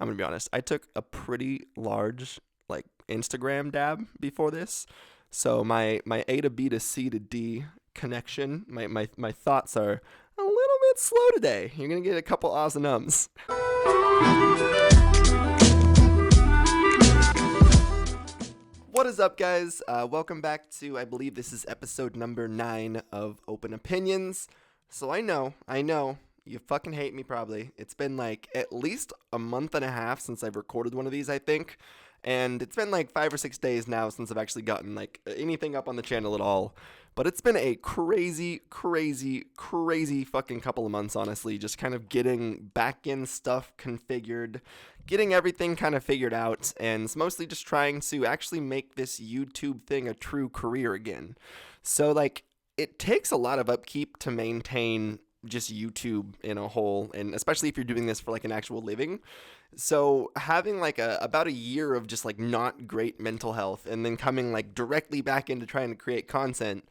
I'm gonna be honest. I took a pretty large like Instagram dab before this, so my A to B to C to D connection, my thoughts are a little bit slow today. You're gonna get a couple ahs and ums. What is up, guys? Welcome back to, I believe this is episode number 9 of Open Opinions. So I know, you fucking hate me probably. It's been like at least a month and a half since I've recorded one of these, I think. And it's been like 5 or 6 days now since I've actually gotten like anything up on the channel at all. But it's been a crazy fucking couple of months, honestly. Just kind of getting back-end stuff configured, getting everything kind of figured out, and it's mostly just trying to actually make this YouTube thing a true career again. So, like, it takes a lot of upkeep to maintain just YouTube in a whole, and especially if you're doing this for like an actual living. So having like about a year of just like not great mental health and then coming like directly back into trying to create content,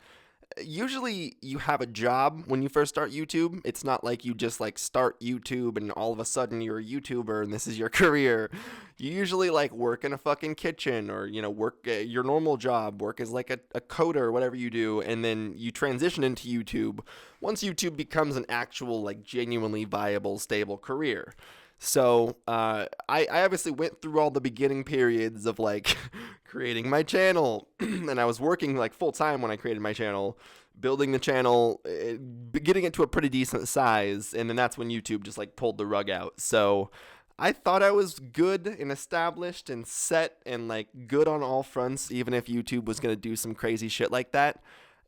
usually you have a job when you first start YouTube. It's not like you just like start YouTube and all of a sudden you're a YouTuber and this is your career. You usually like work in a fucking kitchen or, you know, work your normal job, work as like a coder or whatever you do, and then you transition into YouTube once YouTube becomes an actual like genuinely viable, stable career. So I obviously went through all the beginning periods of like creating my channel, and I was working like full time when I created my channel, building the channel, getting it to a pretty decent size, and then that's when YouTube just like pulled the rug out. So I thought I was good and established and set and like good on all fronts, even if YouTube was gonna do some crazy shit like that.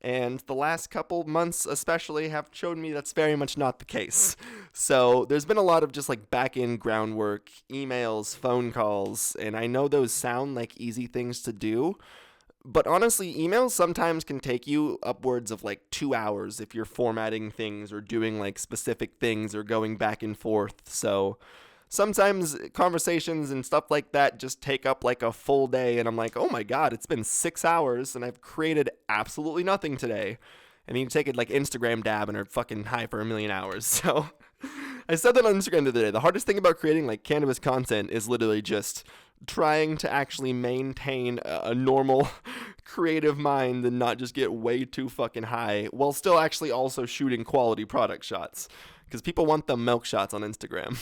And the last couple months especially have shown me that's very much not the case. So there's been a lot of just like back-end groundwork, emails, phone calls, and I know those sound like easy things to do, but honestly, emails sometimes can take you upwards of like 2 hours if you're formatting things or doing like specific things or going back and forth. So sometimes conversations and stuff like that just take up like a full day, and I'm like, oh my god, it's been 6 hours and I've created absolutely nothing today. And you take it like Instagram dab and are fucking high for a million hours. So I said that on Instagram the other day. The hardest thing about creating like cannabis content is literally just trying to actually maintain a normal creative mind and not just get way too fucking high while still actually also shooting quality product shots, because people want the milk shots on Instagram.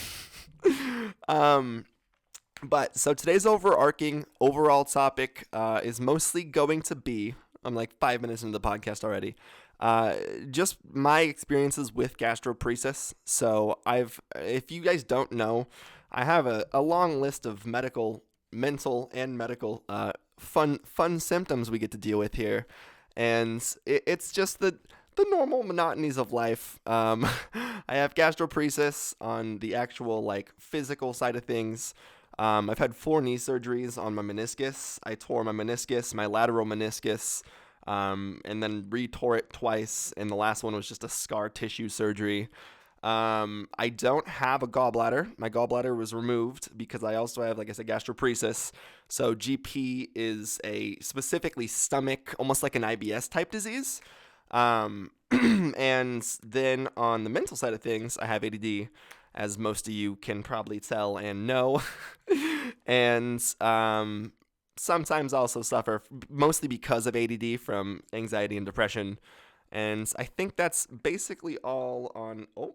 But so today's overarching overall topic is mostly going to be, I'm like 5 minutes into the podcast already, just my experiences with gastroparesis. So if you guys don't know, I have a long list of mental and medical fun symptoms we get to deal with here, and it's just the normal monotonies of life. I have gastroparesis on the actual like physical side of things. I've had 4 knee surgeries on my meniscus. I tore my meniscus, my lateral meniscus, and then retore it twice, and the last one was just a scar tissue surgery. I don't have a gallbladder. My gallbladder was removed because I also have, like I said, gastroparesis. So GP is a specifically stomach, almost like an IBS type disease. And then on the mental side of things, I have ADD, as most of you can probably tell and know. And sometimes also suffer, mostly because of ADD, from anxiety and depression. And I think that's basically all on... Oh,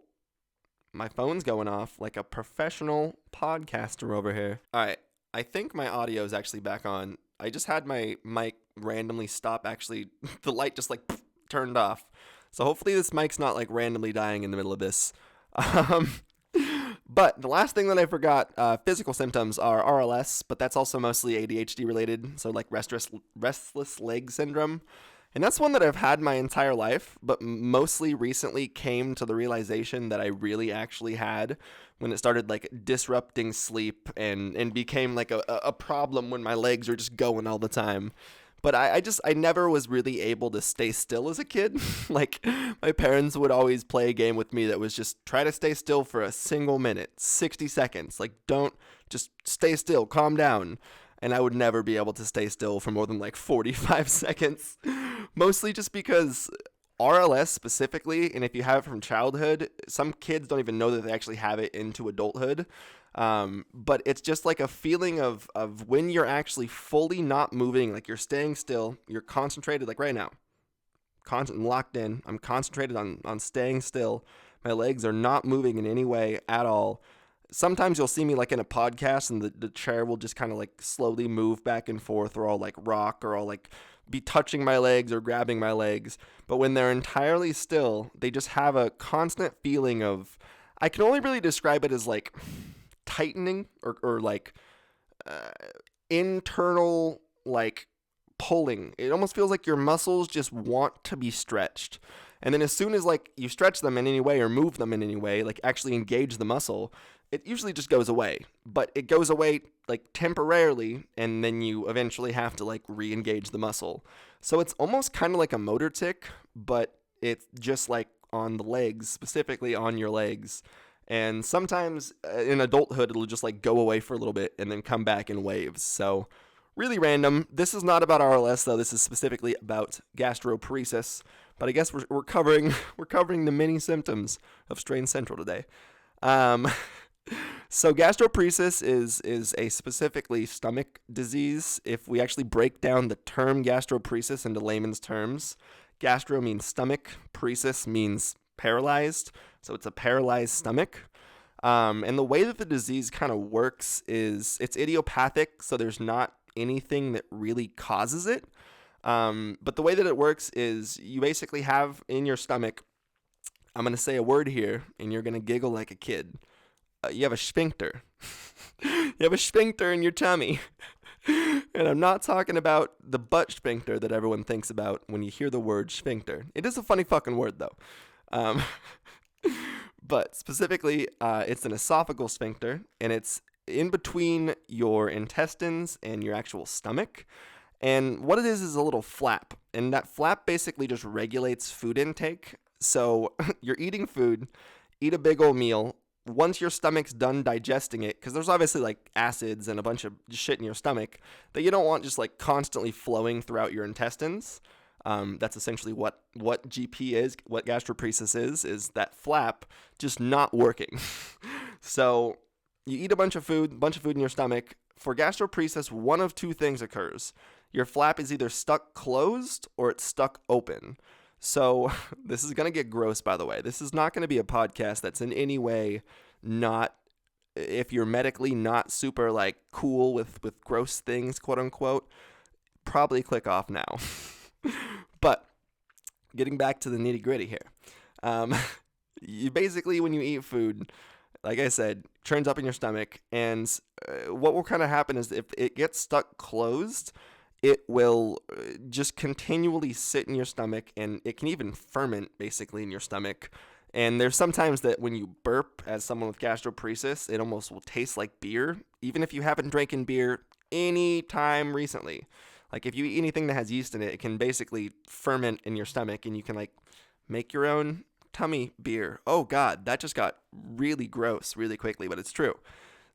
my phone's going off like a professional podcaster over here. All right, I think my audio is actually back on. I just had my mic randomly stop. Actually, the light just like turned off. So hopefully this mic's not like randomly dying in the middle of this. But the last thing that I forgot, physical symptoms are RLS, but that's also mostly ADHD related. So like restless leg syndrome. And that's one that I've had my entire life, but mostly recently came to the realization that I really actually had when it started like disrupting sleep and became like a problem when my legs are just going all the time. But I never was really able to stay still as a kid. Like, my parents would always play a game with me that was just try to stay still for a single minute, 60 seconds. Like, don't just stay still, calm down. And I would never be able to stay still for more than like 45 seconds. Mostly just because RLS specifically, and if you have it from childhood, some kids don't even know that they actually have it into adulthood. But it's just like a feeling of when you're actually fully not moving, like you're staying still, you're concentrated, like right now, locked in. I'm concentrated on staying still. My legs are not moving in any way at all. Sometimes you'll see me like in a podcast and the chair will just kind of like slowly move back and forth, or I'll like rock, or I'll like be touching my legs or grabbing my legs. But when they're entirely still, they just have a constant feeling of, I can only really describe it as like tightening or like uh, internal like pulling. It almost feels like your muscles just want to be stretched. And then as soon as like you stretch them in any way or move them in any way, like actually engage the muscle, it usually just goes away. But it goes away like temporarily, and then you eventually have to like re-engage the muscle. So it's almost kind of like a motor tic, but it's just like on the legs, specifically on your legs. And sometimes in adulthood, it'll just like go away for a little bit and then come back in waves. So really random. This is not about RLS though. This is specifically about gastroparesis. But I guess we're covering the many symptoms of Strain Central today. Um, so gastroparesis is a specifically stomach disease. If we actually break down the term gastroparesis into layman's terms, gastro means stomach, paresis means paralyzed. So it's a paralyzed stomach. And the way that the disease kind of works is it's idiopathic, so there's not anything that really causes it. But the way that it works is you basically have in your stomach, I'm going to say a word here, and you're going to giggle like a kid. You have a sphincter. You have a sphincter in your tummy. And I'm not talking about the butt sphincter that everyone thinks about when you hear the word sphincter. It is a funny fucking word, though. But specifically, it's an esophageal sphincter, and it's in between your intestines and your actual stomach. And what it is a little flap. And that flap basically just regulates food intake. So you're eating food, eat a big old meal. Once your stomach's done digesting it, because there's obviously like acids and a bunch of shit in your stomach that you don't want just like constantly flowing throughout your intestines. That's essentially what GP is, what gastroparesis is that flap just not working. So you eat a bunch of food in your stomach. For gastroparesis, one of two things occurs. Your flap is either stuck closed or it's stuck open. So this is going to get gross, by the way. This is not going to be a podcast that's in any way not, if you're medically not super like cool with gross things, quote unquote, probably click off now. But getting back to the nitty gritty here. You basically, when you eat food, like I said, turns up in your stomach. And what will kind of happen is if it gets stuck closed, it will just continually sit in your stomach, and it can even ferment basically in your stomach. And there's sometimes that when you burp as someone with gastroparesis, it almost will taste like beer, even if you haven't drinking beer any time recently. Like if you eat anything that has yeast in it, it can basically ferment in your stomach, and you can like make your own tummy beer. Oh God, that just got really gross really quickly, but it's true.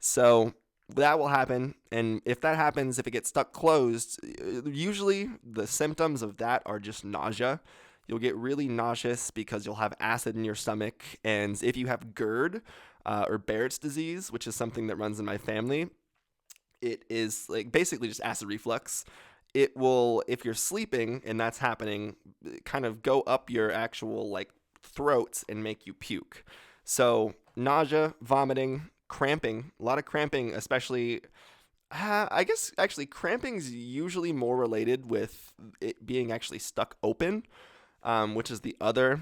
So that will happen, and if that happens, if it gets stuck closed, usually the symptoms of that are just nausea. You'll get really nauseous because you'll have acid in your stomach, and if you have GERD or Barrett's disease, which is something that runs in my family, it is like basically just acid reflux. It will, if you're sleeping and that's happening, kind of go up your actual like throats and make you puke. So nausea, vomiting, cramping, a lot of cramping, especially, I guess actually cramping's usually more related with it being actually stuck open, which is the other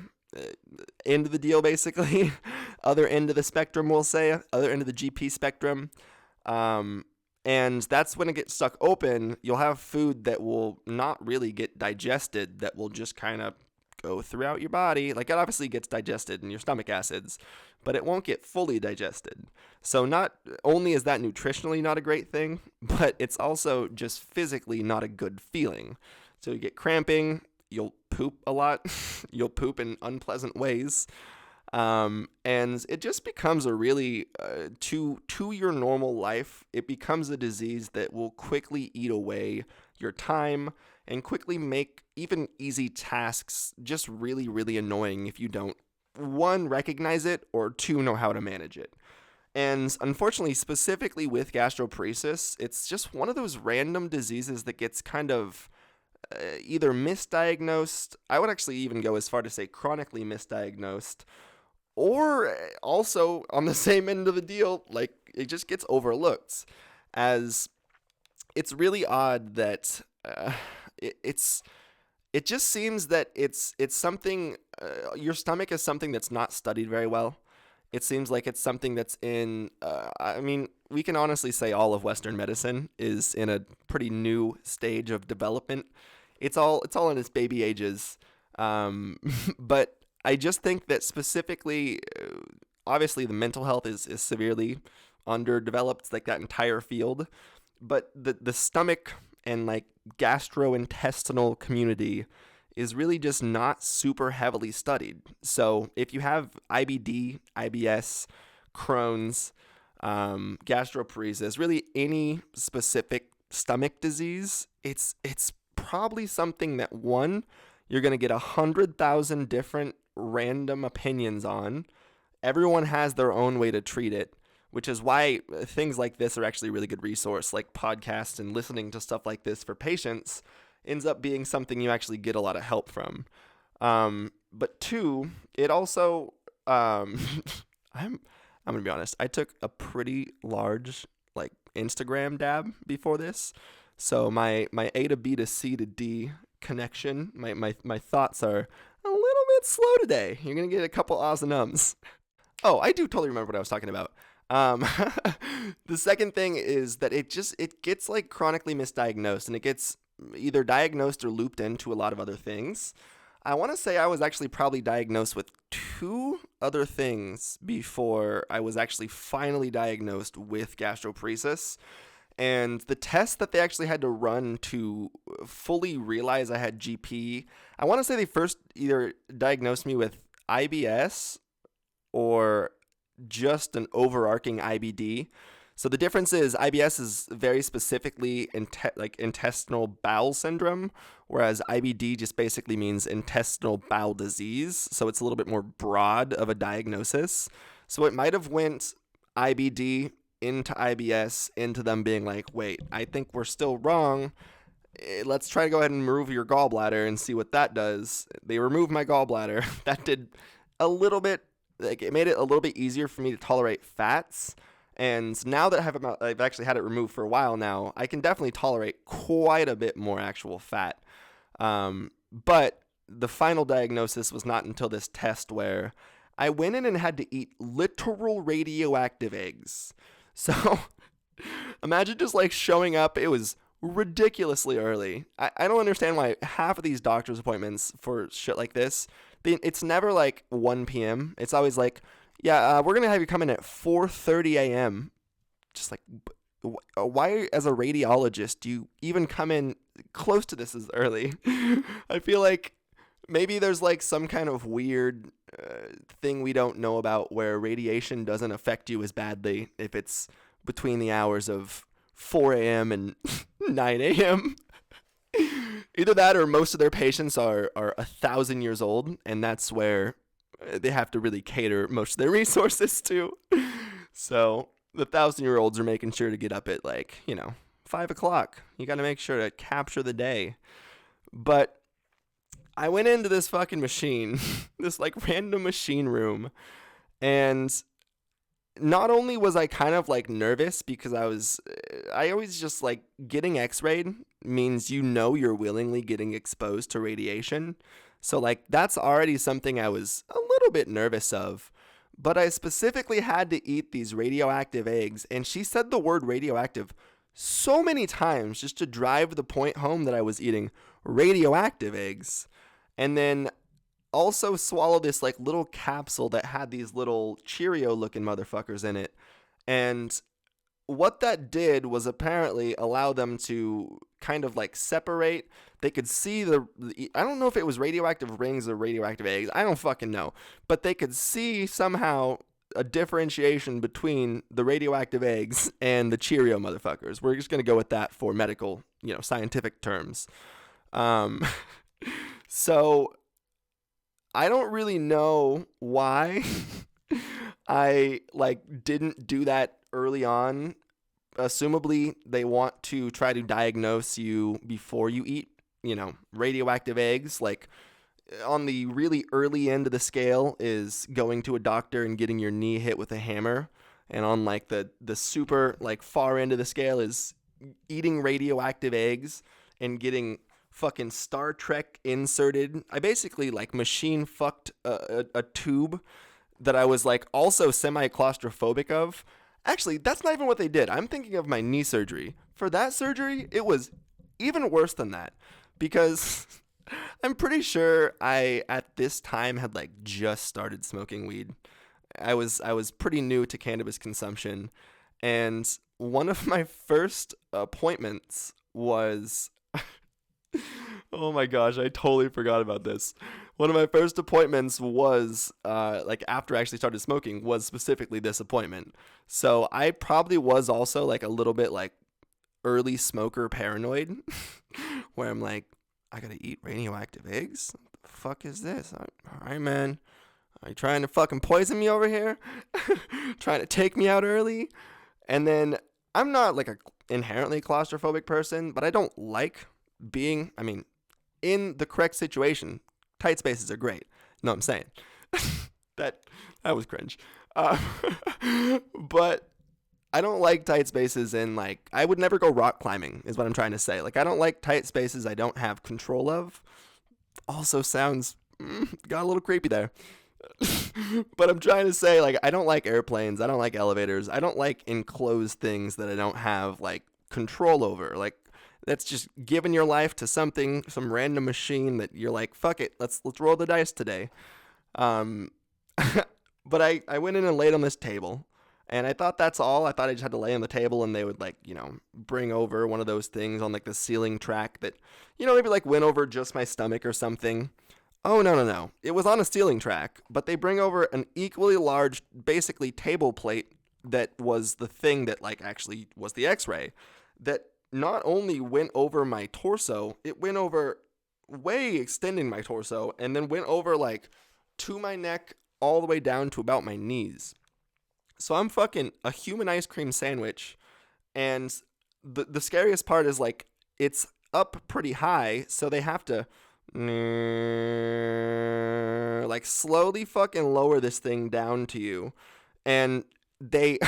end of the deal, basically. Other end of the spectrum, we'll say, other end of the GP spectrum. And that's when it gets stuck open, you'll have food that will not really get digested, that will just kind of go throughout your body. Like it obviously gets digested in your stomach acids, but it won't get fully digested. So not only is that nutritionally not a great thing, but it's also just physically not a good feeling. So you get cramping, you'll poop a lot, you'll poop in unpleasant ways. And it just becomes a really, to your normal life, it becomes a disease that will quickly eat away your time and quickly make even easy tasks just really, really annoying if you don't, one, recognize it, or two, know how to manage it. And unfortunately, specifically with gastroparesis, it's just one of those random diseases that gets kind of either misdiagnosed. I would actually even go as far to say chronically misdiagnosed, or also on the same end of the deal, like it just gets overlooked. As it's really odd that it's it just seems that it's something your stomach is something that's not studied very well. It seems like it's something that's in I mean, we can honestly say all of Western medicine is in a pretty new stage of development. It's all in its baby ages. But I just think that specifically obviously the mental health is severely underdeveloped, like that entire field, but the stomach and like gastrointestinal community is really just not super heavily studied. So if you have IBD, IBS, Crohn's, gastroparesis, really any specific stomach disease, it's probably something that one, you're gonna get 100,000 different random opinions on. Everyone has their own way to treat it, which is why things like this are actually a really good resource, like podcasts and listening to stuff like this for patients ends up being something you actually get a lot of help from. But two, it also, I'm gonna be honest, I took a pretty large like Instagram dab before this, so my A to B to C to D connection, my thoughts are a little bit slow today. You're gonna get a couple ahs and ums. Oh, I do totally remember what I was talking about. Um, the second thing is that it gets like chronically misdiagnosed, and it gets either diagnosed or looped into a lot of other things. I want to say I was actually probably diagnosed with two other things before I was actually finally diagnosed with gastroparesis. And the test that they actually had to run to fully realize I had GP, I want to say they first either diagnosed me with IBS or just an overarching IBD. So the difference is IBS is very specifically like intestinal bowel syndrome, whereas IBD just basically means intestinal bowel disease. So it's a little bit more broad of a diagnosis. So it might have went IBD into IBS into them being like, wait, I think we're still wrong. Let's try to go ahead and remove your gallbladder and see what that does. They removed my gallbladder. That did a little bit, like it made it a little bit easier for me to tolerate fats. And now that I've actually had it removed for a while now, I can definitely tolerate quite a bit more actual fat. But the final diagnosis was not until this test where I went in and had to eat literal radioactive eggs. So imagine just like showing up. It was ridiculously early. I don't understand why half of these doctor's appointments for shit like this, it's never like 1 p.m. It's always like, yeah, we're going to have you come in at 4:30 a.m. Just like, why as a radiologist do you even come in close to this as early? I feel like maybe there's like some kind of weird thing we don't know about where radiation doesn't affect you as badly if it's between the hours of 4 a.m. and 9 a.m. Either that or most of their patients are 1,000 years old, and that's where they have to really cater most of their resources to. So the 1,000-year-olds are making sure to get up at 5 o'clock. You got to make sure to capture the day. But I went into this fucking machine, this like random machine room, and not only was I kind of like nervous because I always just like getting x-rayed means you're willingly getting exposed to radiation. So like that's already something I was a little bit nervous of. But I specifically had to eat these radioactive eggs, and she said the word radioactive so many times just to drive the point home that I was eating radioactive eggs. And then also swallow this like little capsule that had these little Cheerio looking motherfuckers in it. And what that did was apparently allow them to kind of like separate. They could see I don't know if it was radioactive rings or radioactive eggs. I don't fucking know. But they could see somehow a differentiation between the radioactive eggs and the Cheerio motherfuckers. We're just going to go with that for medical, scientific terms. So I don't really know why I like didn't do that early on. Assumably, they want to try to diagnose you before you eat, radioactive eggs. Like on the really early end of the scale is going to a doctor and getting your knee hit with a hammer. And on like the super like far end of the scale is eating radioactive eggs and getting fucking Star Trek inserted. I basically like machine fucked a tube that I was like also semi claustrophobic of. Actually, that's not even what they did. I'm thinking of my knee surgery. For that surgery, it was even worse than that because I'm pretty sure I at this time had like just started smoking weed. I was pretty new to cannabis consumption, and one of my first appointments was oh my gosh, I totally forgot about this. One of my first appointments was like after I actually started smoking was specifically this appointment. So I probably was also like a little bit like early smoker paranoid where I'm like, I gotta eat radioactive eggs? What the fuck is this? All right, man. Are you trying to fucking poison me over here? Trying to take me out early? And then I'm not like a inherently claustrophobic person, but I don't like being, in the correct situation, tight spaces are great. No, I'm saying. that was cringe. Uh, but I don't like tight spaces, and like I would never go rock climbing is what I'm trying to say. Like I don't like tight spaces I don't have control of. Also sounds got a little creepy there. But I'm trying to say, like, I don't like airplanes. I don't like elevators. I don't like enclosed things that I don't have like control over. Like that's just giving your life to some random machine that you're like, fuck it, let's roll the dice today. Um, but I went in and laid on this table, and I thought that's all. I thought I just had to lay on the table, and they would like, bring over one of those things on like the ceiling track that, maybe like went over just my stomach or something. Oh, no. It was on a ceiling track, but they bring over an equally large, basically table plate that was the thing that like actually was the x-ray that not only went over my torso, it went over way extending my torso and then went over like to my neck all the way down to about my knees. So I'm fucking a human ice cream sandwich, and the scariest part is like it's up pretty high, so they have to like slowly fucking lower this thing down to you. And they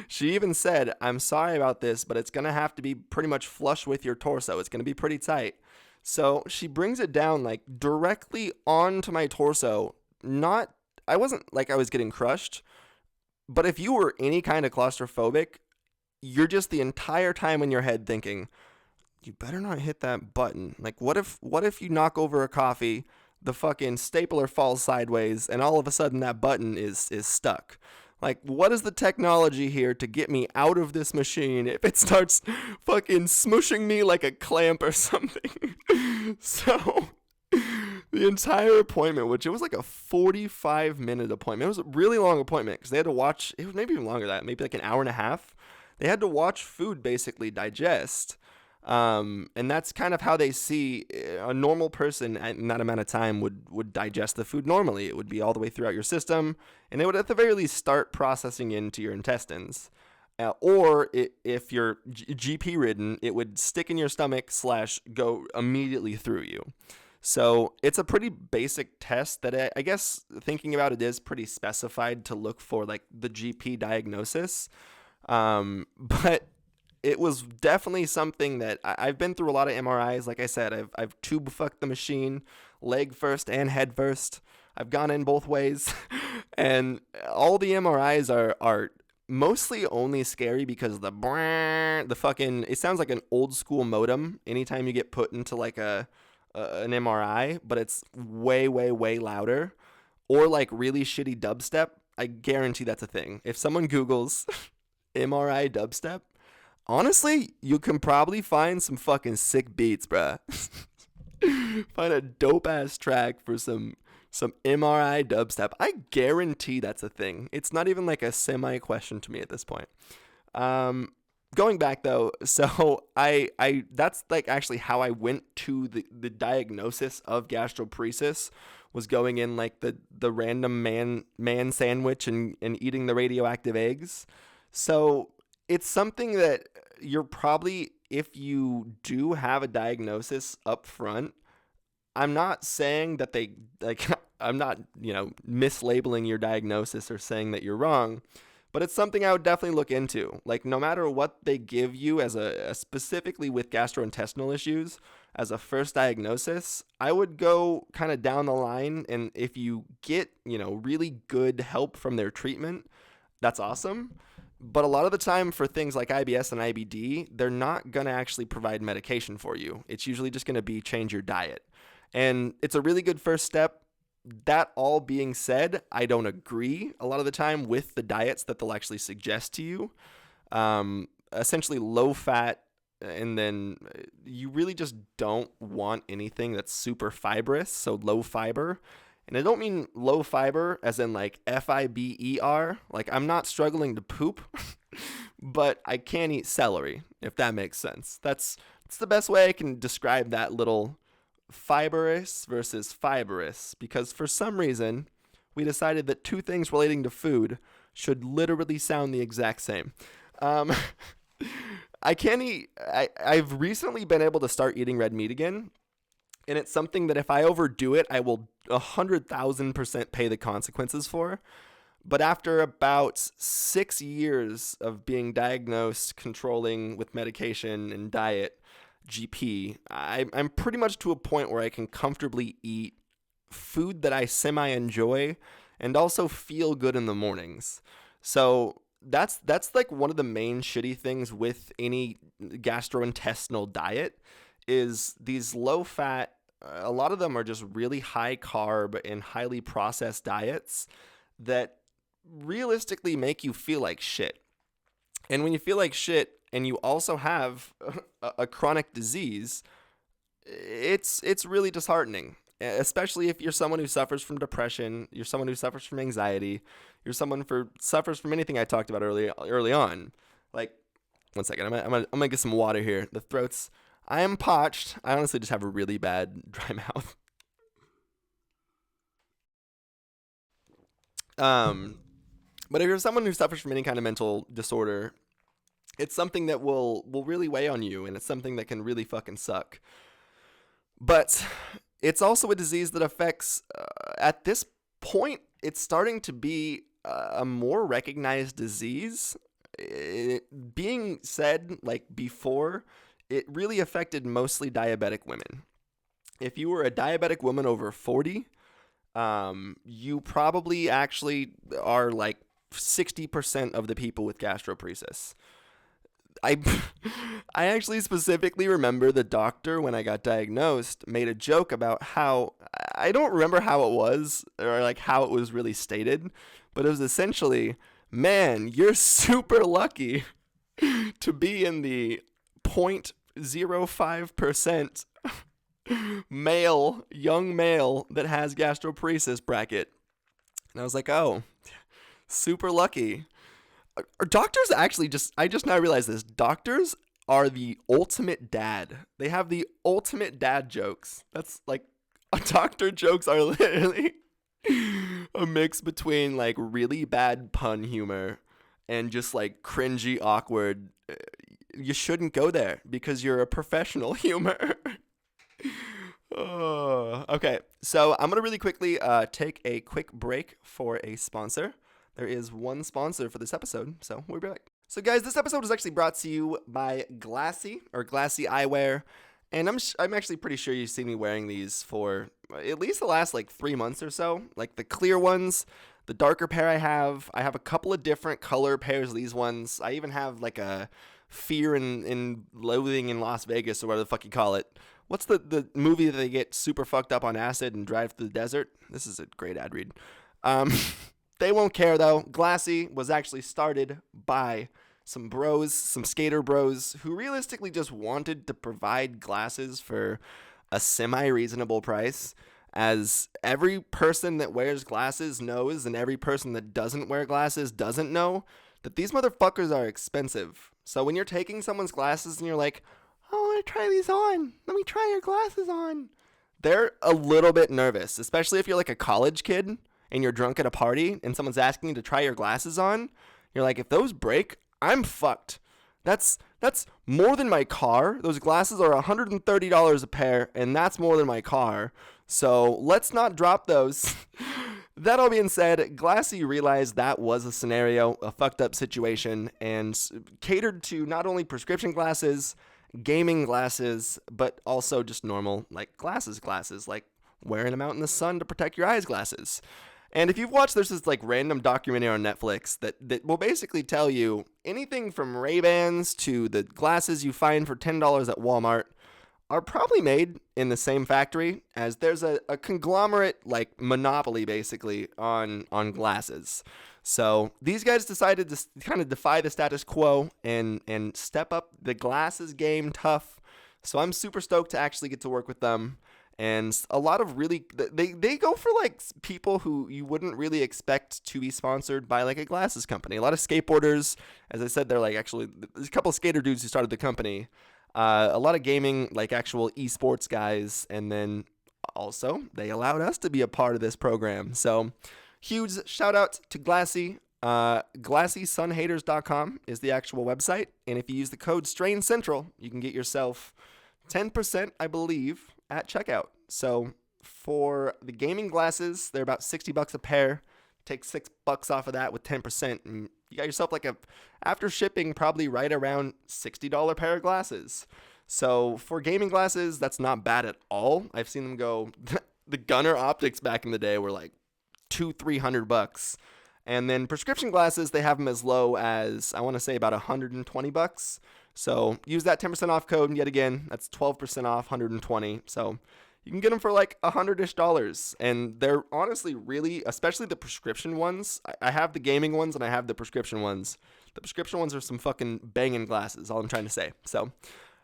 she even said, I'm sorry about this, but it's gonna have to be pretty much flush with your torso. It's gonna be pretty tight. So she brings it down like directly onto my torso. Not I wasn't like I was getting crushed, but if you were any kind of claustrophobic, you're just the entire time in your head thinking, you better not hit that button. Like, what if you knock over a coffee, the fucking stapler falls sideways, and all of a sudden that button is stuck? Like, what is the technology here to get me out of this machine if it starts fucking smushing me like a clamp or something? So, the entire appointment, which it was like a 45-minute appointment. It was a really long appointment because they had to watch, it was maybe even longer than that, maybe like an hour and a half. They had to watch food basically digest. And that's kind of how they see a normal person in that amount of time would digest the food normally. It would be all the way throughout your system, and it would at the very least start processing into your intestines. If you're GP ridden, it would stick in your stomach / go immediately through you. So it's a pretty basic test that I guess thinking about it is pretty specified to look for like the GP diagnosis. But it was definitely something that I've been through a lot of MRIs. Like I said, I've tube fucked the machine, leg first and head first. I've gone in both ways, and all the MRIs are mostly only scary because the fucking it sounds like an old school modem anytime you get put into like an MRI, but it's way louder, or like really shitty dubstep. I guarantee that's a thing. If someone Googles MRI dubstep, honestly, you can probably find some fucking sick beats, bruh. Find a dope ass track for some MRI dubstep. I guarantee that's a thing. It's not even like a semi question to me at this point. Going back though, so I that's like actually how I went to the diagnosis of gastroparesis was going in like the random man sandwich and eating the radioactive eggs. So it's something that you're probably, if you do have a diagnosis up front, I'm not saying that they like I'm not, mislabeling your diagnosis or saying that you're wrong, but it's something I would definitely look into. Like no matter what they give you as a specifically with gastrointestinal issues as a first diagnosis, I would go kind of down the line, and if you get, really good help from their treatment, that's awesome. But a lot of the time for things like IBS and IBD, they're not going to actually provide medication for you. It's usually just going to be change your diet. And it's a really good first step. That all being said, I don't agree a lot of the time with the diets that they'll actually suggest to you. Essentially low fat, and then you really just don't want anything that's super fibrous, so low fiber. And I don't mean low fiber as in like FIBER. Like I'm not struggling to poop, but I can't eat celery, if that makes sense. That's the best way I can describe that little fibrous versus fibrous, because for some reason we decided that two things relating to food should literally sound the exact same. I can't eat. I've recently been able to start eating red meat again, and it's something that if I overdo it, I will 100,000% pay the consequences for. But after about 6 years of being diagnosed, controlling with medication and diet, GP, I'm pretty much to a point where I can comfortably eat food that I semi-enjoy and also feel good in the mornings. So that's like one of the main shitty things with any gastrointestinal diet is these low fat, a lot of them are just really high carb and highly processed diets that realistically make you feel like shit. And when you feel like shit and you also have a chronic disease, it's really disheartening, especially if you're someone who suffers from depression, you're someone who suffers from anxiety, you're someone who suffers from anything I talked about early on. Like, one second, I'm gonna get some water here. I am parched. I honestly just have a really bad dry mouth. But if you're someone who suffers from any kind of mental disorder, it's something that will really weigh on you, and it's something that can really fucking suck. But it's also a disease that affects, at this point, it's starting to be a more recognized disease. Being said, like before, it really affected mostly diabetic women. If you were a diabetic woman over 40, you probably actually are like 60% of the people with gastroparesis. I actually specifically remember the doctor, when I got diagnosed, made a joke about how, I don't remember how it was or like how it was really stated, but it was essentially, man, you're super lucky to be in the 0.05% young male that has gastroparesis bracket. And I was like, oh, super lucky. Doctors actually I just now realized this. Doctors are the ultimate dad. They have the ultimate dad jokes. That's like, doctor jokes are literally a mix between like really bad pun humor and just like cringy, awkward. You shouldn't go there because you're a professional humor. Okay, so I'm going to really quickly take a quick break for a sponsor. There is one sponsor for this episode, so we'll be back. So guys, this episode is actually brought to you by Glassy Eyewear, and I'm actually pretty sure you've seen me wearing these for at least the last like 3 months or so. Like the clear ones, the darker pair I have a couple of different color pairs of these ones. I even have like a Fear and Loathing in Las Vegas, or whatever the fuck you call it. What's the movie that they get super fucked up on acid and drive through the desert? This is a great ad read. They won't care though. Glassy was actually started by some skater bros who realistically just wanted to provide glasses for a semi-reasonable price, as every person that wears glasses knows, and every person that doesn't wear glasses doesn't know, that these motherfuckers are expensive. So when you're taking someone's glasses and you're like, oh, I want to try these on. Let me try your glasses on. they're a little bit nervous, especially if you're like a college kid and you're drunk at a party and someone's asking you to try your glasses on. You're like, if those break, I'm fucked. That's more than my car. Those glasses are $130 a pair, and that's more than my car. So let's not drop those. That all being said, Glassy realized that was a scenario, a fucked up situation, and catered to not only prescription glasses, gaming glasses, but also just normal, like glasses, like wearing them out in the sun to protect your eyes glasses. And if you've watched, there's this like random documentary on Netflix that will basically tell you anything from Ray-Bans to the glasses you find for $10 at Walmart are probably made in the same factory, as there's a conglomerate like monopoly basically on glasses. So these guys decided to kind of defy the status quo and step up the glasses game tough. So I'm super stoked to actually get to work with them. And a lot of really, they go for like people who you wouldn't really expect to be sponsored by like a glasses company. A lot of skateboarders, as I said, they're like actually, there's a couple of skater dudes who started the company. A lot of gaming, like actual esports guys. And then also they allowed us to be a part of this program. So huge shout out to Glassy. GlassySunHaters.com is the actual website. And if you use the code Strain Central, you can get yourself 10%, I believe, at checkout. So for the gaming glasses, they're about $60 a pair. Take $6 off of that with 10%, and you got yourself like after shipping, probably right around $60 pair of glasses. So for gaming glasses, that's not bad at all. I've seen them go. The Gunner optics back in the day were like $200-$300. And then prescription glasses, they have them as low as, I want to say, about $120. So use that 10% off code, and yet again, that's 12% off, $120. So you can get them for like $100-ish. And they're honestly really, especially the prescription ones. I have the gaming ones and I have the prescription ones. The prescription ones are some fucking banging glasses, all I'm trying to say. So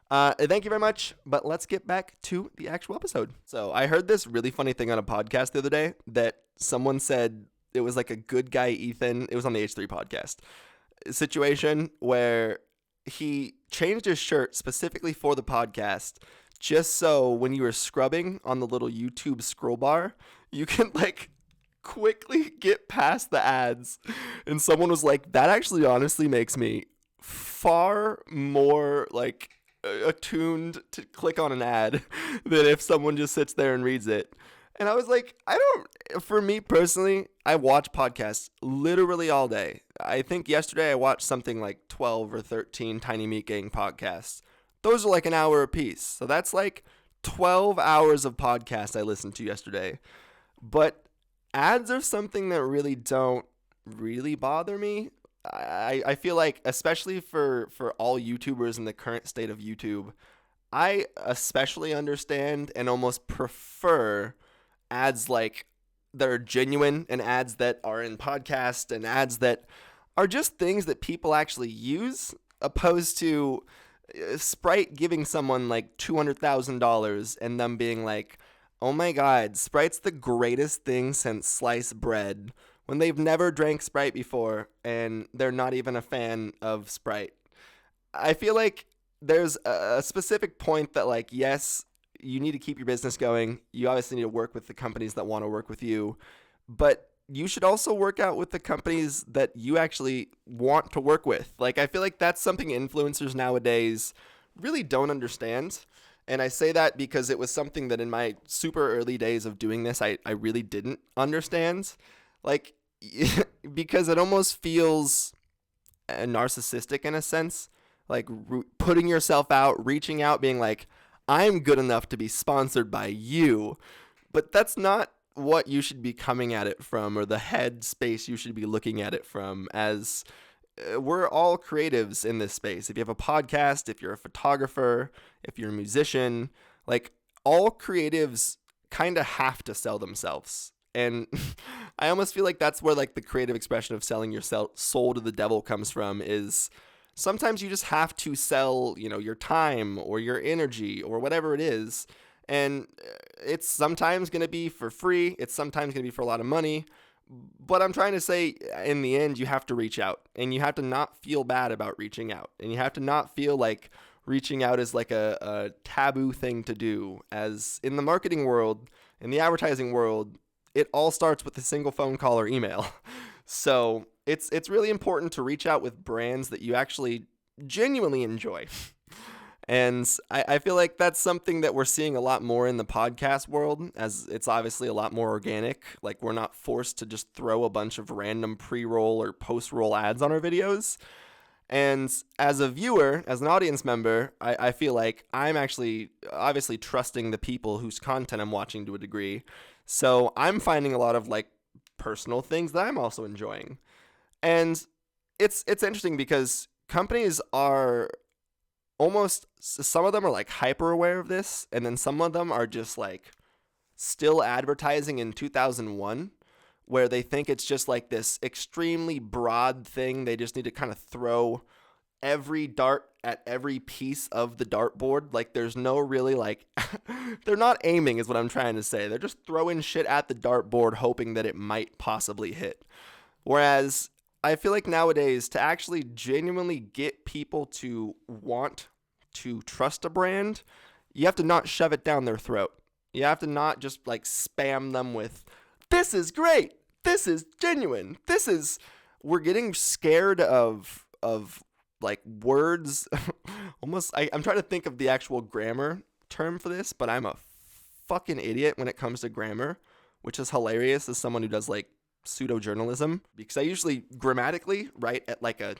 thank you very much, but let's get back to the actual episode. So I heard this really funny thing on a podcast the other day that someone said it was like a good guy Ethan. It was on the H3 podcast situation where he changed his shirt specifically for the podcast, just so when you were scrubbing on the little YouTube scroll bar, you can like quickly get past the ads. And someone was like, that actually honestly makes me far more like attuned to click on an ad than if someone just sits there and reads it. And I was like, for me personally, I watch podcasts literally all day. I think yesterday I watched something like 12 or 13 Tiny Meat Gang podcasts. Those are like an hour a piece. So that's like 12 hours of podcasts I listened to yesterday. But ads are something that really don't really bother me. I feel like, especially for all YouTubers in the current state of YouTube, I especially understand and almost prefer ads like that are genuine and ads that are in podcasts and ads that are just things that people actually use, opposed to Sprite giving someone like $200,000 and them being like, oh my God, Sprite's the greatest thing since sliced bread, when they've never drank Sprite before and they're not even a fan of Sprite. I feel like there's a specific point that, like, yes, you need to keep your business going. You obviously need to work with the companies that want to work with you, but you should also work out with the companies that you actually want to work with. Like, I feel like that's something influencers nowadays really don't understand. And I say that because it was something that in my super early days of doing this, I really didn't understand. Like, because it almost feels narcissistic in a sense, like putting yourself out, reaching out, being like, I'm good enough to be sponsored by you. But that's not what you should be coming at it from, or the head space you should be looking at it from, as we're all creatives in this space. If you have a podcast, if you're a photographer, if you're a musician, like, all creatives kind of have to sell themselves. And I almost feel like that's where like the creative expression of selling your soul to the devil comes from, is sometimes you just have to sell, your time or your energy or whatever it is. And it's sometimes going to be for free. It's sometimes going to be for a lot of money. But I'm trying to say, in the end, you have to reach out, and you have to not feel bad about reaching out, and you have to not feel like reaching out is like a taboo thing to do, as in the marketing world, in the advertising world, it all starts with a single phone call or email. So it's really important to reach out with brands that you actually genuinely enjoy. And I feel like that's something that we're seeing a lot more in the podcast world, as it's obviously a lot more organic. Like, we're not forced to just throw a bunch of random pre-roll or post-roll ads on our videos. And as a viewer, as an audience member, I feel like I'm actually obviously trusting the people whose content I'm watching to a degree. So I'm finding a lot of like personal things that I'm also enjoying. And it's interesting because companies are almost, some of them are like hyper aware of this, and then some of them are just like still advertising in 2001, where they think it's just like this extremely broad thing. They just need to kind of throw every dart at every piece of the dartboard. Like, there's no really like they're not aiming is what I'm trying to say. They're just throwing shit at the dartboard hoping that it might possibly hit. Whereas I feel like nowadays, to actually genuinely get people to want to trust a brand, you have to not shove it down their throat. You have to not just like spam them with, this is great, this is genuine, this is, we're getting scared of like words. Almost, I'm trying to think of the actual grammar term for this, but I'm a fucking idiot when it comes to grammar, which is hilarious as someone who does like pseudo journalism, because I usually grammatically write at like a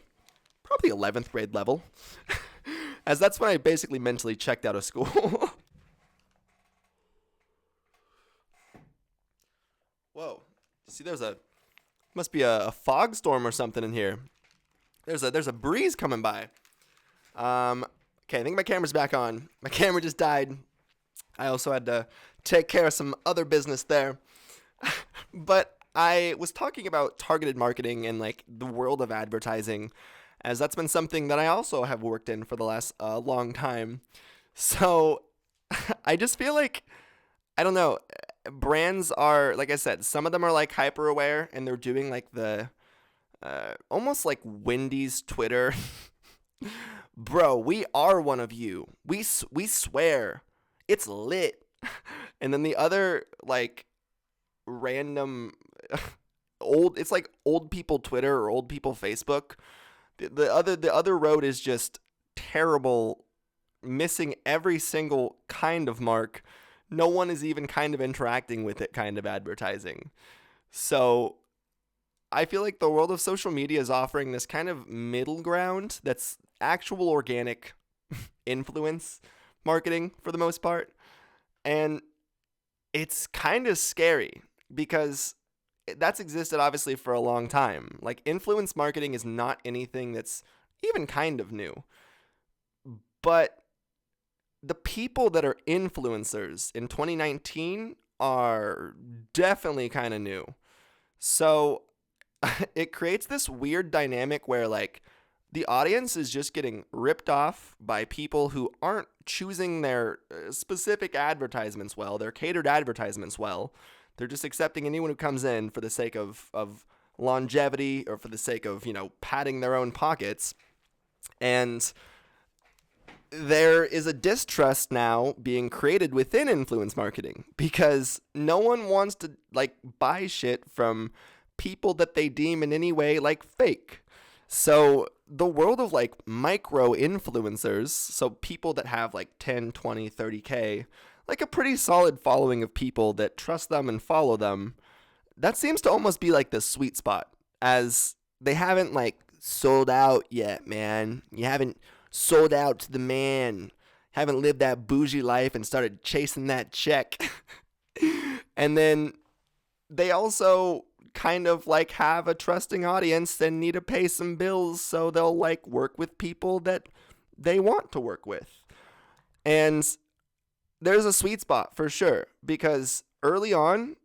probably 11th grade level, as that's when I basically mentally checked out of school. Whoa, see, must be a fog storm or something in here. There's a breeze coming by. Okay, I think my camera's back on. My camera just died. I also had to take care of some other business there. But I was talking about targeted marketing and like the world of advertising, as that's been something that I also have worked in for the last long time. So I just feel like, I don't know, brands are, like I said, some of them are like hyper aware, and they're doing like the almost like Wendy's Twitter. Bro, we are one of you. We swear. It's lit. And then the other like random it's like old people Twitter or old people Facebook. The other road is just terrible, missing every single kind of mark. No one is even kind of interacting with it kind of advertising. So I feel like the world of social media is offering this kind of middle ground that's actual organic influence marketing for the most part. And it's kind of scary because that's existed obviously for a long time. Like, influence marketing is not anything that's even kind of new. But the people that are influencers in 2019 are definitely kind of new. So it creates this weird dynamic where like the audience is just getting ripped off by people who aren't choosing their specific advertisements well, their catered advertisements well. They're just accepting anyone who comes in for the sake of longevity or for the sake of, padding their own pockets. And there is a distrust now being created within influence marketing because no one wants to like buy shit from people that they deem in any way like fake. So the world of like micro influencers, so people that have like 10, 20, 30K, like a pretty solid following of people that trust them and follow them, that seems to almost be like the sweet spot, as they haven't like sold out yet, man. You haven't sold out to the man, haven't lived that bougie life and started chasing that check. And then they also kind of like have a trusting audience and need to pay some bills, so they'll like work with people that they want to work with. And there's a sweet spot for sure, because early on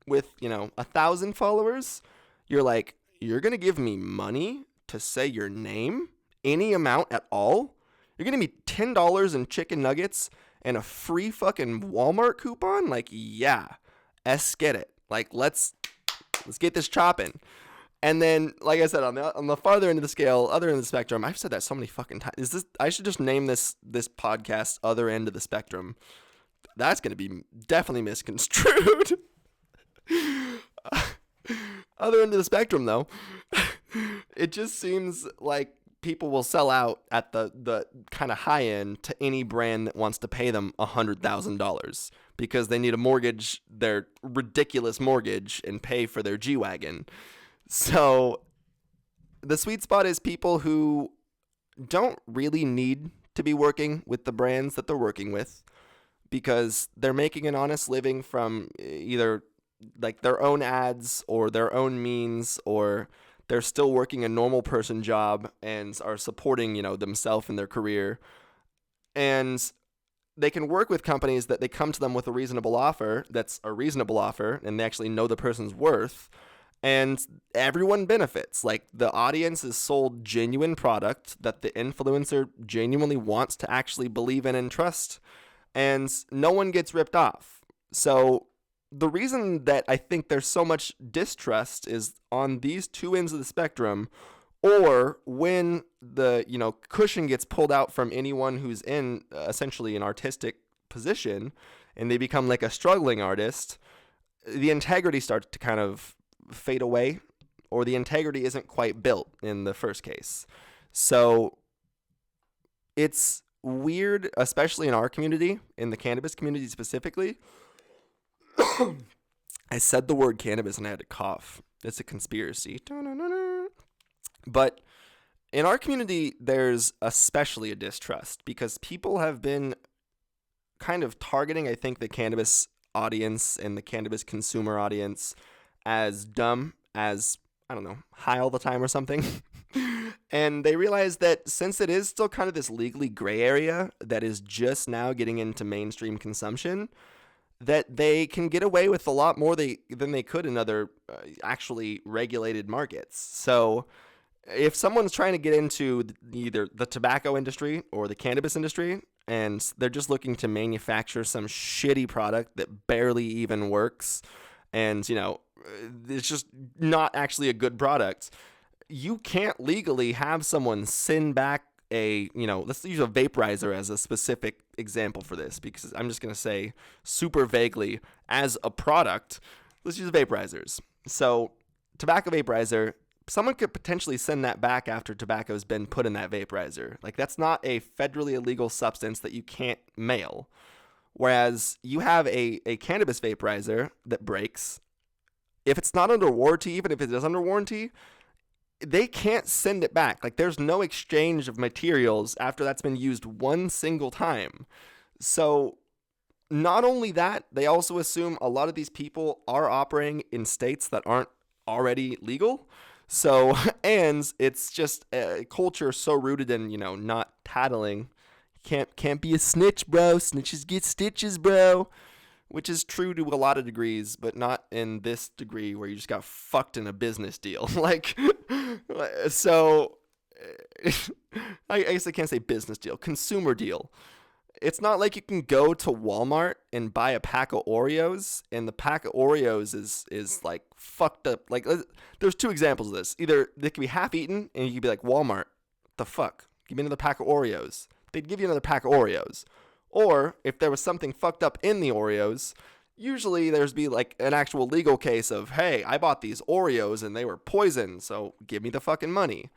with 1,000 followers, you're like, you're gonna give me money to say your name, any amount at all? You're gonna give me $10 in chicken nuggets and a free fucking Walmart coupon? Like, yeah, get it. Like, let's get this chopping. And then, like I said, on the farther end of the scale, other end of the spectrum, I've said that so many fucking times. I should just name this podcast "Other End of the Spectrum." That's gonna be definitely misconstrued. Other end of the spectrum, though, it just seems like people will sell out at the kind of high end to any brand that wants to pay them $100,000 because they need to mortgage their ridiculous mortgage and pay for their G-Wagon. So the sweet spot is people who don't really need to be working with the brands that they're working with because they're making an honest living from either like their own ads or their own means, or they're still working a normal person job and are supporting, themselves in their career. And they can work with companies that they come to them with a reasonable offer that's a reasonable offer and they actually know the person's worth. And everyone benefits. Like the audience is sold genuine product that the influencer genuinely wants to actually believe in and trust. And no one gets ripped off. So the reason that I think there's so much distrust is on these two ends of the spectrum, or when the cushion gets pulled out from anyone who's in essentially an artistic position and they become like a struggling artist, the integrity starts to kind of fade away, or the integrity isn't quite built in the first case. So it's weird, especially in our community, in the cannabis community specifically. I said the word cannabis and I had to cough. It's a conspiracy. But in our community, there's especially a distrust because people have been kind of targeting, I think, the cannabis audience and the cannabis consumer audience as dumb, as, I don't know, high all the time or something. And they realize that since it is still kind of this legally gray area that is just now getting into mainstream consumption, that they can get away with a lot more than they could in other actually regulated markets. So if someone's trying to get into either the tobacco industry or the cannabis industry, and they're just looking to manufacture some shitty product that barely even works, and, it's just not actually a good product, you can't legally have someone send back let's use a vaporizer as a specific example for this, because I'm just going to say super vaguely as a product, let's use vaporizers. So tobacco vaporizer, someone could potentially send that back after tobacco's been put in that vaporizer. Like that's not a federally illegal substance that you can't mail. Whereas you have a cannabis vaporizer that breaks. If it's not under warranty, even if it is under warranty, they can't send it back. Like there's no exchange of materials after that's been used one single time. So not only that, they also assume a lot of these people are operating in states that aren't already legal. So, and it's just a culture so rooted in, not tattling. Can't be a snitch, bro. Snitches get stitches, bro. Which is true to a lot of degrees, but not in this degree where you just got fucked in a business deal. So I guess I can't say business deal, consumer deal. It's not like you can go to Walmart and buy a pack of Oreos, and the pack of Oreos is like fucked up. Like there's two examples of this. Either they can be half eaten, and you can be like, Walmart, the fuck? Give me another pack of Oreos. They'd give you another pack of Oreos. Or if there was something fucked up in the Oreos, usually there's be like an actual legal case of, hey, I bought these Oreos and they were poison, so give me the fucking money.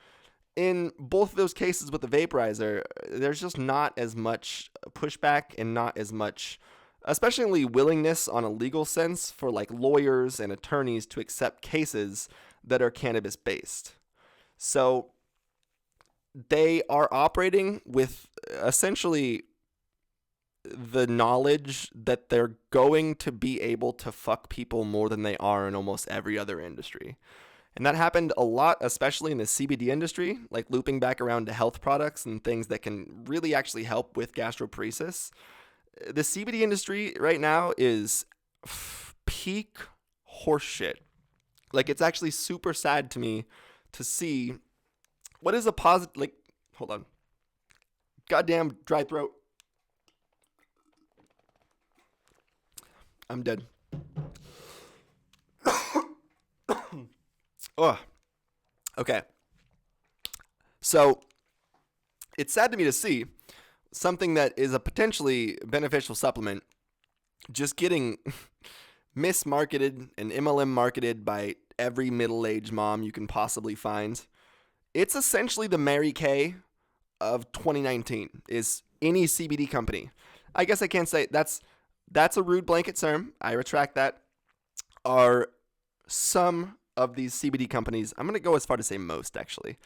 In both of those cases with the vaporizer, there's just not as much pushback and not as much, especially willingness on a legal sense for like lawyers and attorneys to accept cases that are cannabis based. So they are operating with essentially the knowledge that they're going to be able to fuck people more than they are in almost every other industry. And that happened a lot, especially in the CBD industry, like looping back around to health products and things that can really actually help with gastroparesis. The CBD industry right now is peak horseshit. Like, it's actually super sad to me to see what is a positive, like, hold on. Goddamn dry throat. I'm dead. Oh, Okay. So it's sad to me to see something that is a potentially beneficial supplement just getting mismarketed and MLM marketed by every middle-aged mom you can possibly find. It's essentially the Mary Kay of 2019 is any CBD company. I guess I can't say that's a rude blanket term. I retract that. Are some of these CBD companies, I'm going to go as far to say most actually.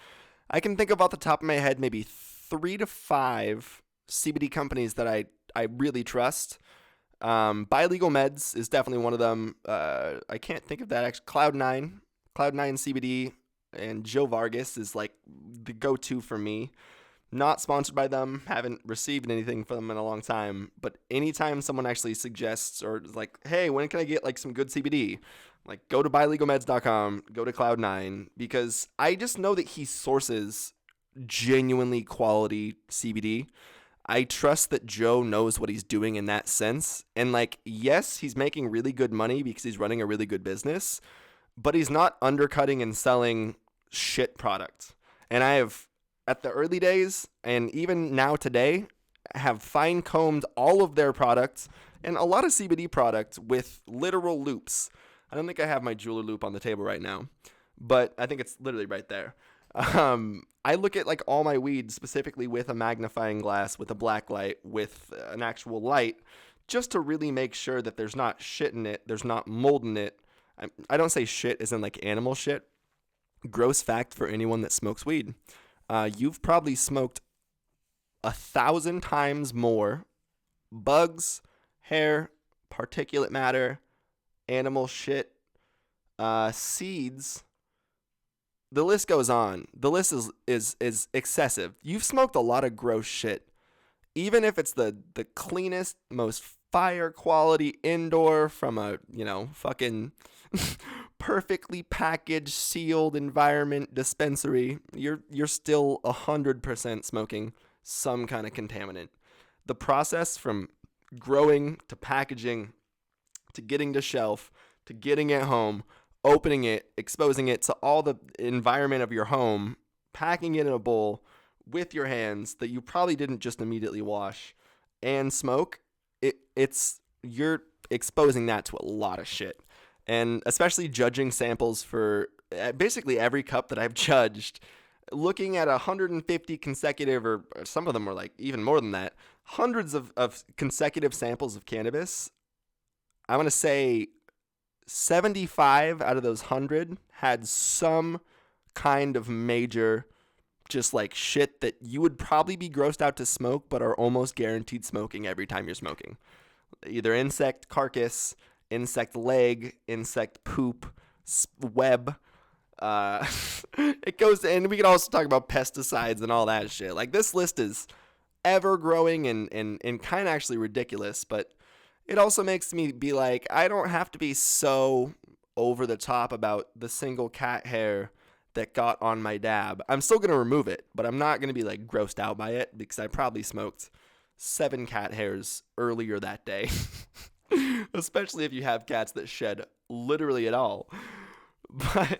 I can think of off the top of my head maybe 3 to 5 CBD companies that I really trust. Buy Legal Meds is definitely one of them. I can't think of that actually. Cloud9 CBD, and Joe Vargas is like the go-to for me. Not sponsored by them, haven't received anything from them in a long time, but anytime someone actually suggests or is like, hey, when can I get like some good CBD? Like, go to buylegalmeds.com, go to Cloud9, because I just know that he sources genuinely quality CBD. I trust that Joe knows what he's doing in that sense. And like, yes, he's making really good money because he's running a really good business, but he's not undercutting and selling shit product. And I have, at the early days and even now today, have fine combed all of their products and a lot of CBD products with literal loops. I don't think I have my jeweler loop on the table right now, but I think it's literally right there. I look at like all my weed specifically with a magnifying glass, with a black light, with an actual light, just to really make sure that there's not shit in it, there's not mold in it. I don't say shit as in like animal shit. Gross fact for anyone that smokes weed. You've probably smoked 1,000 times more bugs, hair, particulate matter, animal shit, seeds. The list goes on. The list is excessive. You've smoked a lot of gross shit. Even if it's the cleanest, most fire quality indoor from a, fucking perfectly packaged, sealed environment dispensary, you're still 100% smoking some kind of contaminant. The process from growing to packaging to getting to shelf to getting it home, opening it, exposing it to all the environment of your home, packing it in a bowl with your hands that you probably didn't just immediately wash and smoke, you're exposing that to a lot of shit. And especially judging samples for basically every cup that I've judged, looking at 150 consecutive, or some of them were like even more than that, hundreds of consecutive samples of cannabis, I'm going to say 75 out of those 100 had some kind of major, just like shit that you would probably be grossed out to smoke, but are almost guaranteed smoking every time you're smoking. Either insect carcass, insect leg, insect poop, web. It goes, and we can also talk about pesticides and all that shit. Like, this list is ever growing and kind of actually ridiculous, but it also makes me be like, I don't have to be so over the top about the single cat hair that got on my dab. I'm still going to remove it, but I'm not going to be like grossed out by it because I probably smoked 7 cat hairs earlier that day. Especially if you have cats that shed literally at all. But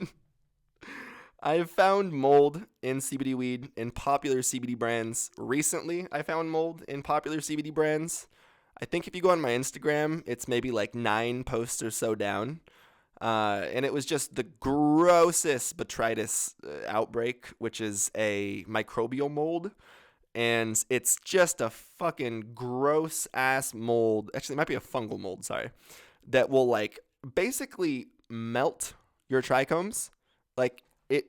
I've found mold in CBD weed in popular CBD brands. Recently, I found mold in popular CBD brands. I think if you go on my Instagram, it's maybe like 9 posts or so down. And it was just the grossest botrytis outbreak, which is a microbial mold. And it's just a fucking gross ass mold. Actually, it might be a fungal mold, sorry. That will like basically melt your trichomes. Like it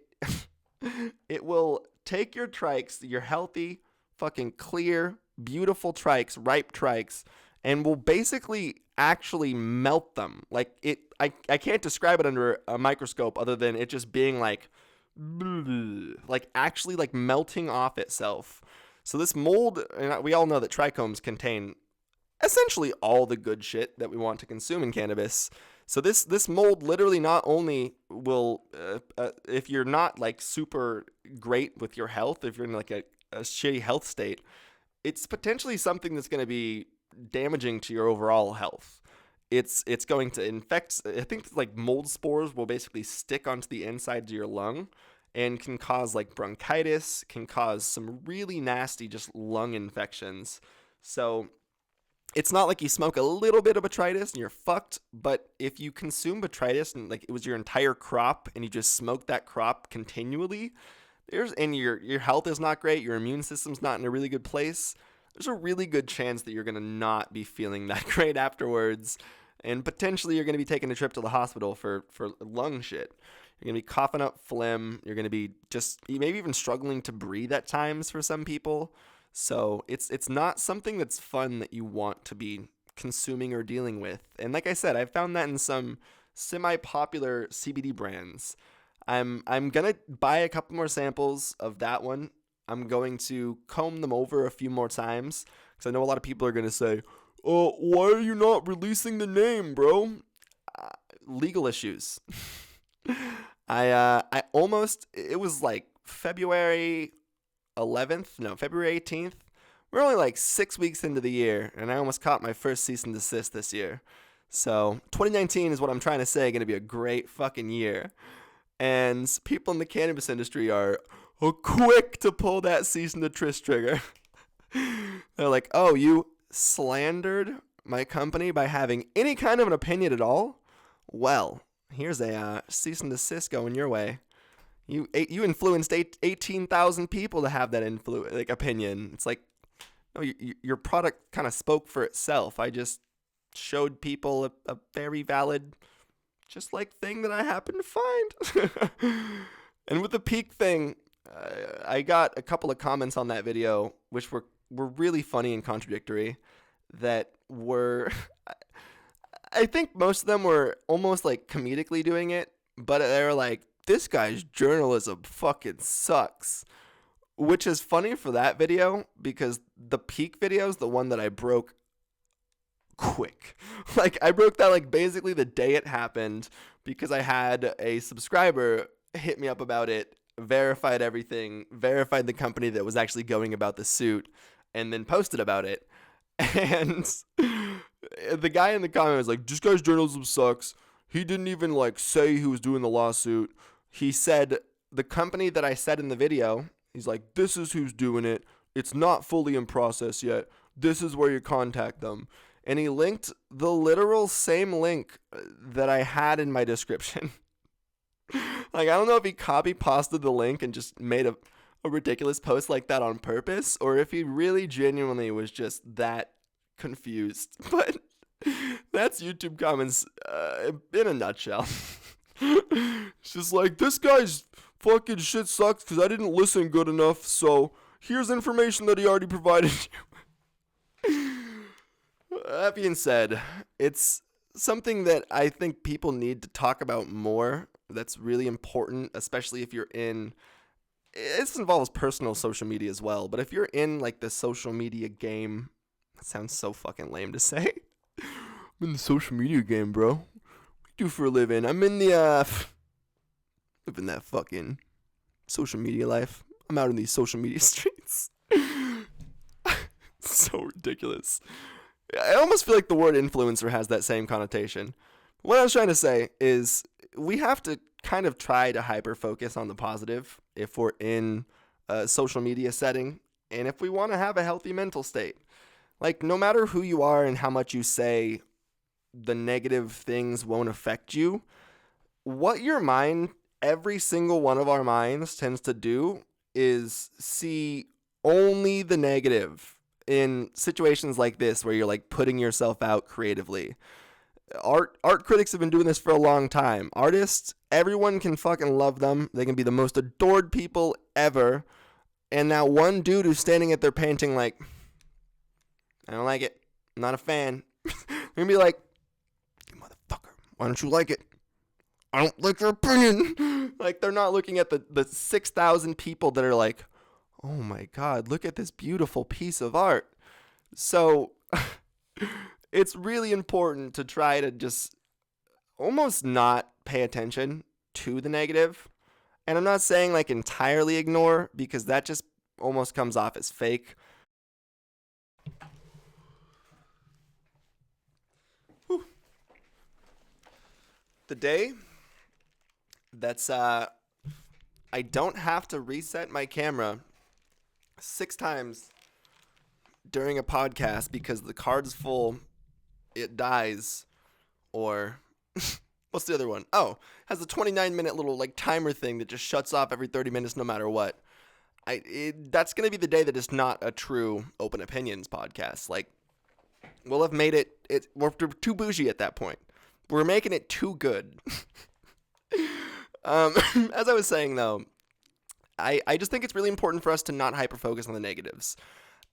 it will take your trikes, your healthy, fucking clear, beautiful trikes, ripe trikes, and will basically actually melt them. Like I can't describe it under a microscope other than it just being like actually like melting off itself. So this mold, and we all know that trichomes contain essentially all the good shit that we want to consume in cannabis. So this mold literally not only will, if you're not like super great with your health, if you're in like a shitty health state, it's potentially something that's going to be damaging to your overall health. It's going to infect. I think like mold spores will basically stick onto the inside of your lung and can cause like bronchitis, can cause some really nasty just lung infections. So it's not like you smoke a little bit of botrytis and you're fucked, but if you consume botrytis and like it was your entire crop and you just smoke that crop continually, and your health is not great, your immune system's not in a really good place, there's a really good chance that you're going to not be feeling that great afterwards, and potentially you're going to be taking a trip to the hospital for lung shit. You're going to be coughing up phlegm, you're going to be just maybe even struggling to breathe at times for some people. So it's not something that's fun that you want to be consuming or dealing with. And like I said, I've found that in some semi-popular CBD brands. I'm gonna buy a couple more samples of that one. I'm going to comb them over a few more times because I know a lot of people are gonna say, "Oh, why are you not releasing the name, bro?" Legal issues. It was like February 18th. We're only like 6 weeks into the year, and I almost caught my first cease and desist this year. So 2019 is what I'm trying to say, going to be a great fucking year. And people in the cannabis industry are quick to pull that cease and desist trigger. They're like, "Oh, you slandered my company by having any kind of an opinion at all? Well, here's a cease and desist going your way. You influenced 18,000 people to have that opinion." It's like, no, your product kind of spoke for itself. I just showed people a very valid, just like thing that I happened to find. And with the peak thing, I got a couple of comments on that video, which were really funny and contradictory. That were, I think most of them were almost like comedically doing it, but they were like, "This guy's journalism fucking sucks," which is funny for that video because the peak video is the one that I broke quick. Like, I broke that like basically the day it happened because I had a subscriber hit me up about it, verified everything, verified the company that was actually going about the suit, and then posted about it. And the guy in the comment was like, "This guy's journalism sucks. He didn't even like say he was doing the lawsuit. He said the company that I said in the video, he's like, this is who's doing it. It's not fully in process yet. This is where you contact them." And he linked the literal same link that I had in my description. Like, I don't know if he copy pasted the link and just made a ridiculous post like that on purpose, or if he really genuinely was just that confused. But that's YouTube comments in a nutshell. It's just like, "This guy's fucking shit sucks because I didn't listen good enough, so here's information that he already provided you." That being said, it's something that I think people need to talk about more. That's really important, especially if you're in, this involves personal social media as well, but if you're in like the social media game, that sounds so fucking lame to say. "I'm in the social media game, bro. What do you do for a living?" "I'm in the living that fucking social media life. I'm out in these social media streets." So ridiculous. I almost feel like the word influencer has that same connotation. What I was trying to say is we have to kind of try to hyper focus on the positive if we're in a social media setting and if we want to have a healthy mental state. Like, no matter who you are and how much you say the negative things won't affect you, what your mind, every single one of our minds, tends to do is see only the negative in situations like this where you're like putting yourself out creatively. Art critics have been doing this for a long time. Artists, everyone can fucking love them. They can be the most adored people ever. And that one dude who's standing at their painting like, "I don't like it. I'm not a fan." They're gonna be like, "You motherfucker, why don't you like it? I don't like your opinion." Like, they're not looking at the 6,000 people that are like, "Oh my God, look at this beautiful piece of art." So it's really important to try to just almost not pay attention to the negative. And I'm not saying like entirely ignore, because that just almost comes off as fake. Whew. The day that's I don't have to reset my camera 6 times during a podcast because the card's full, it dies, or what's the other one? Oh, has a 29-minute little like timer thing that just shuts off every 30 minutes no matter what. That's going to be the day that it's not a true Open Opinions podcast. Like, we'll have made it we're too bougie at that point. We're making it too good. As I was saying, though, I just think it's really important for us to not hyper-focus on the negatives.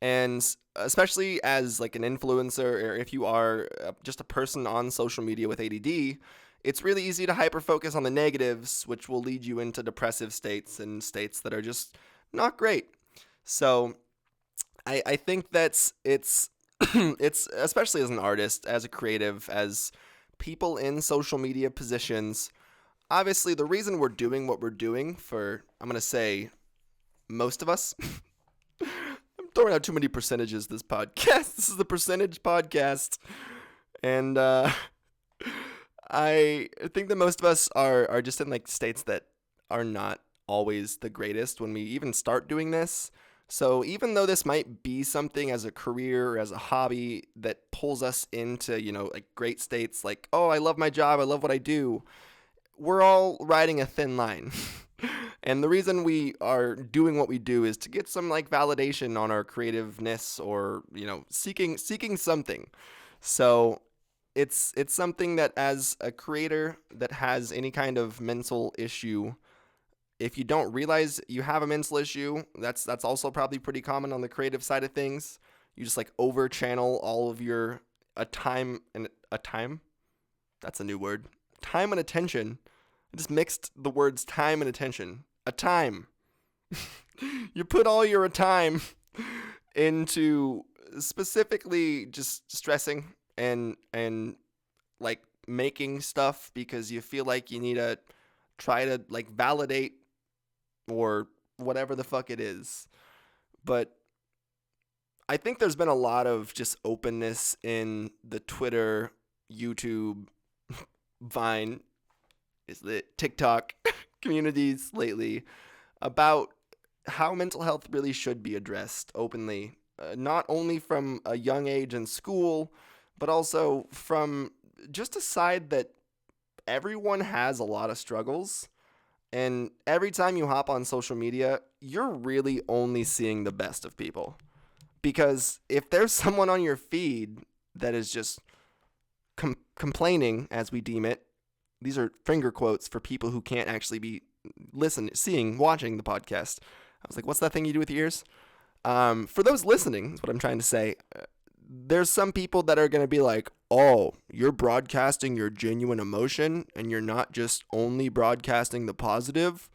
And especially as like an influencer, or if you are just a person on social media with ADD, it's really easy to hyper-focus on the negatives, which will lead you into depressive states and states that are just not great. So I think that's it's especially as an artist, as a creative, as people in social media positions. Obviously, the reason we're doing what we're doing for, I'm going to say, most of us. I'm throwing out too many percentages this podcast. This is the percentage podcast. And I think that most of us are just in like states that are not always the greatest when we even start doing this. So even though this might be something as a career or as a hobby that pulls us into, like great states, like, oh, I love my job, I love what I do, we're all riding a thin line. And the reason we are doing what we do is to get some like validation on our creativeness, or, seeking something. So it's something that as a creator that has any kind of mental issue, if you don't realize you have a mental issue, that's also probably pretty common on the creative side of things. You just like over channel all of your time. That's a new word. Time and attention. I just mixed the words time and attention. A time. You put all your time into specifically just stressing and like making stuff because you feel like you need to try to like validate or whatever the fuck it is. But I think there's been a lot of just openness in the Twitter, YouTube, Vine, TikTok communities lately about how mental health really should be addressed openly, not only from a young age in school, but also from just a side that everyone has a lot of struggles. And every time you hop on social media, you're really only seeing the best of people. Because if there's someone on your feed that is just complaining, as we deem it, these are finger quotes for people who can't actually be watching the podcast. I was like, what's that thing you do with your ears? For those listening, is what I'm trying to say. There's some people that are going to be like, oh, you're broadcasting your genuine emotion and you're not just only broadcasting the positive.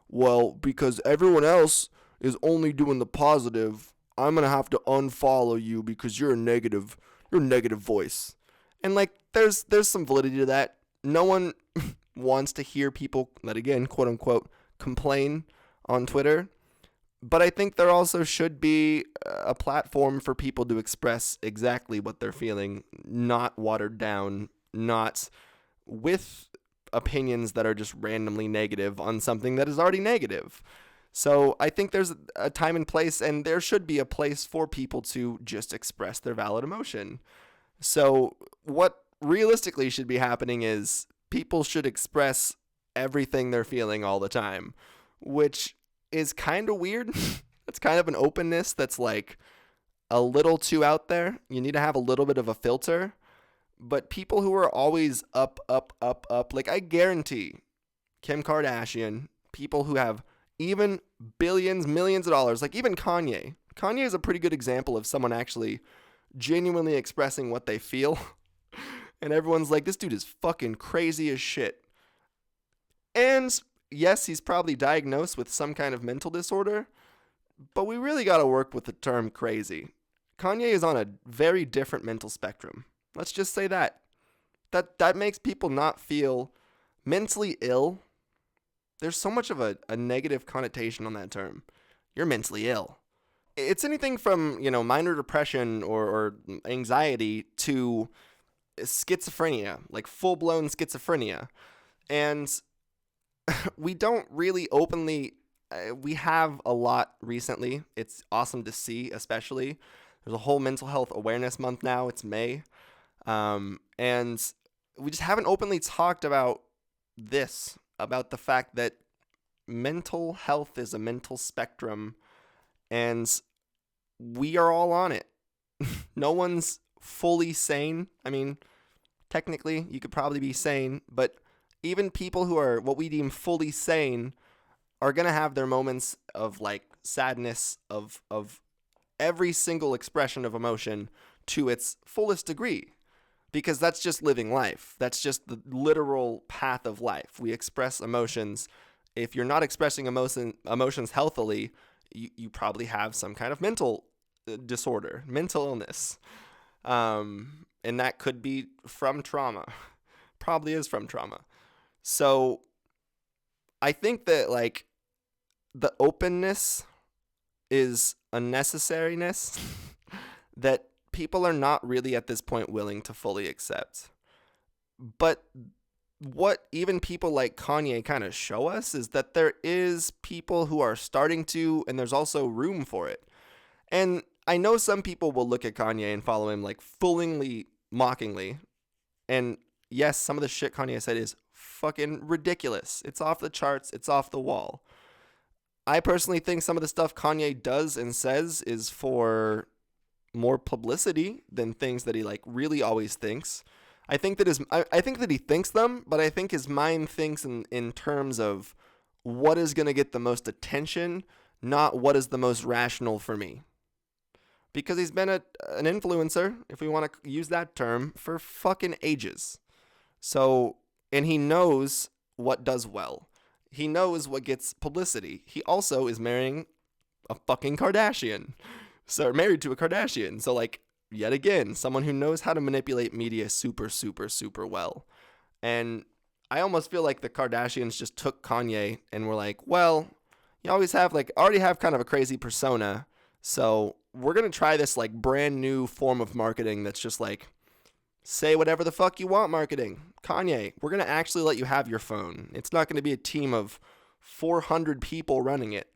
Well, because everyone else is only doing the positive, I'm going to have to unfollow you because you're a negative voice. And like, there's some validity to that. No one wants to hear people that, again, quote unquote, complain on Twitter. But I think there also should be a platform for people to express exactly what they're feeling, not watered down, not with opinions that are just randomly negative on something that is already negative. So I think there's a time and place, and there should be a place for people to just express their valid emotion. So what realistically should be happening is people should express everything they're feeling all the time, which is kind of weird. It's kind of an openness that's like a little too out there. You need to have a little bit of a filter. But people who are always up, like I guarantee Kim Kardashian, people who have even billions, millions of dollars, like even Kanye. Kanye is a pretty good example of someone actually genuinely expressing what they feel. And everyone's like, this dude is fucking crazy as shit. And yes, he's probably diagnosed with some kind of mental disorder, but we really got to work with the term crazy. Kanye is on a very different mental spectrum. Let's just say that. That makes people not feel mentally ill. There's so much of a negative connotation on that term. You're mentally ill. It's anything from, minor depression or anxiety to schizophrenia, like full-blown schizophrenia. And we don't really openly, we have a lot recently. It's awesome to see, especially. There's a whole mental health awareness month now. It's May. And we just haven't openly talked about this, about the fact that mental health is a mental spectrum and we are all on it. No one's fully sane. I mean, technically, you could probably be sane, but even people who are what we deem fully sane are going to have their moments of like sadness, of every single expression of emotion to its fullest degree, because that's just living life. That's just the literal path of life. We express emotions. If you're not expressing emotions healthily, you probably have some kind of mental disorder, mental illness. And that could be from trauma. Probably is from trauma. So I think that like the openness is a necessariness that people are not really at this point willing to fully accept. But what even people like Kanye kind of show us is that there is people who are starting to, and there's also room for it. And I know some people will look at Kanye and follow him like foolingly, mockingly. And yes, some of the shit Kanye said is fucking ridiculous. It's off the charts. It's off the wall. I personally think some of the stuff Kanye does and says is for more publicity than things that he like really always thinks. I think that he thinks them, but I think his mind thinks in terms of what is going to get the most attention, not what is the most rational for me. Because he's been an influencer, if we want to use that term, for fucking ages. So, and he knows what does well. He knows what gets publicity. He also is marrying a fucking Kardashian. So, married to a Kardashian. So, like, yet again, someone who knows how to manipulate media super, super, super well. And I almost feel like the Kardashians just took Kanye and were like, well, you already have kind of a crazy persona. So we're going to try this like brand new form of marketing that's just like, say whatever the fuck you want marketing. Kanye, we're going to actually let you have your phone. It's not going to be a team of 400 people running it.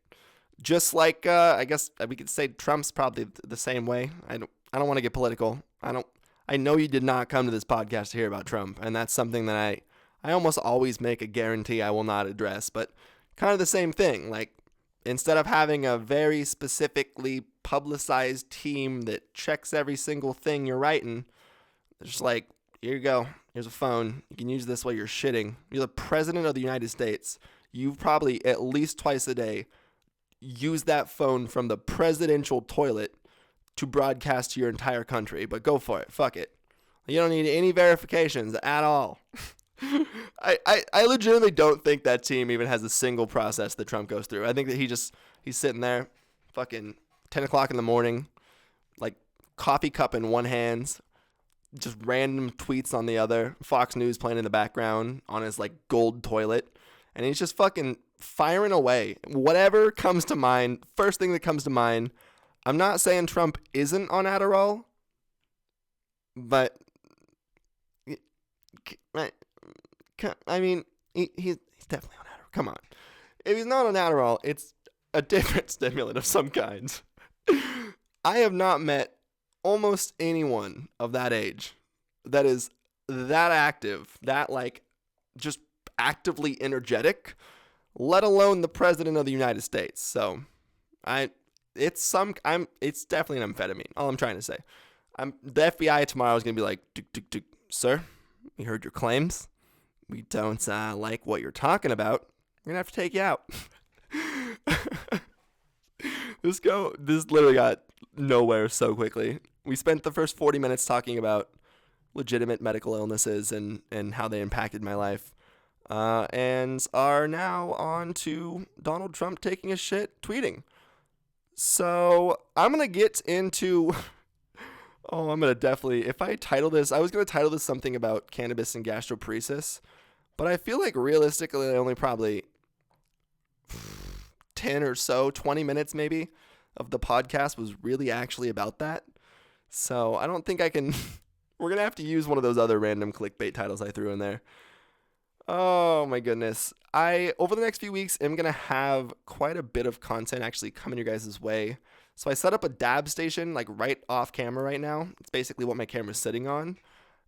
Just like, I guess we could say Trump's probably the same way. I don't want to get political. I know you did not come to this podcast to hear about Trump, and that's something that I almost always make a guarantee I will not address, but kind of the same thing. Like, instead of having a very specifically publicized team that checks every single thing you're writing, it's just like, here you go. Here's a phone. You can use this while you're shitting. You're the president of the United States. You've probably at least twice a day used that phone from the presidential toilet to broadcast to your entire country. But go for it. Fuck it. You don't need any verifications at all. I legitimately don't think that team even has a single process that Trump goes through. I think that he's sitting there fucking 10 o'clock in the morning, like coffee cup in one hand, just random tweets on the other, Fox News playing in the background on his like gold toilet, and he's just fucking firing away. Whatever comes to mind, first thing that comes to mind. I'm not saying Trump isn't on Adderall, but I mean, he's definitely on Adderall. Come on. If he's not on Adderall, it's a different stimulant of some kind. I have not met almost anyone of that age that is that active, that like just actively energetic, let alone the president of the United States. So it's definitely an amphetamine. All I'm trying to say. The FBI tomorrow is going to be like, sir, we heard your claims. We don't like what you're talking about. We're going to have to take you out. This literally got nowhere so quickly. We spent the first 40 minutes talking about legitimate medical illnesses and how they impacted my life. And are now on to Donald Trump taking a shit tweeting. So I'm going to get into... Oh, I'm going to definitely... If I title this... I was going to title this something about cannabis and gastroparesis. But I feel like realistically, only probably 10 or so, 20 minutes maybe, of the podcast was really actually about that. So I don't think I can... We're going to have to use one of those other random clickbait titles I threw in there. Oh my goodness. I over the next few weeks am gonna have quite a bit of content actually coming your guys' way. So I set up a dab station like right off camera right now. It's basically what my camera's sitting on.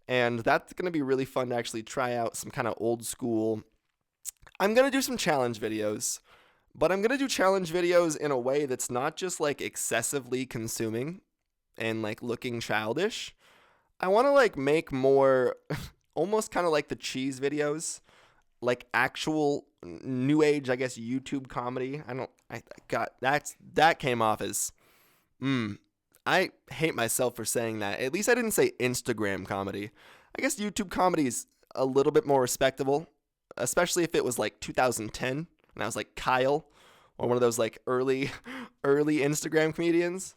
And that's gonna be really fun to actually try out some kind of old school. I'm gonna do some challenge videos, but I'm gonna do challenge videos in a way that's not just like excessively consuming and like looking childish. I wanna like make more almost kind of like the cheese videos, like actual new age, I guess, YouTube comedy. I got that came off as, I hate myself for saying that. At least I didn't say Instagram comedy. I guess YouTube comedy is a little bit more respectable, especially if it was like 2010 and I was like Kyle or one of those like early Instagram comedians.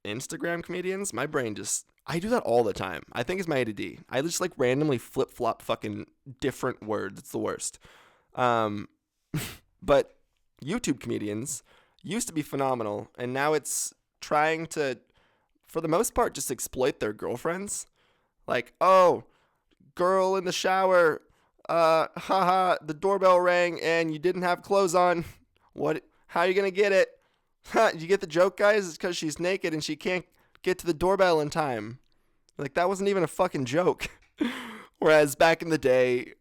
Instagram comedians, my brain just I do that all the time. I think it's my ADD. I just like randomly flip flop fucking different words. It's the worst. Um, but YouTube comedians used to be phenomenal, and now it's trying to, for the most part, just exploit their girlfriends. Like, oh, girl in the shower, haha, the doorbell rang and you didn't have clothes on. What? How are you gonna get it? Did you get the joke, guys? It's because she's naked and she can't get to the doorbell in time. Like, that wasn't even a fucking joke. Whereas back in the day,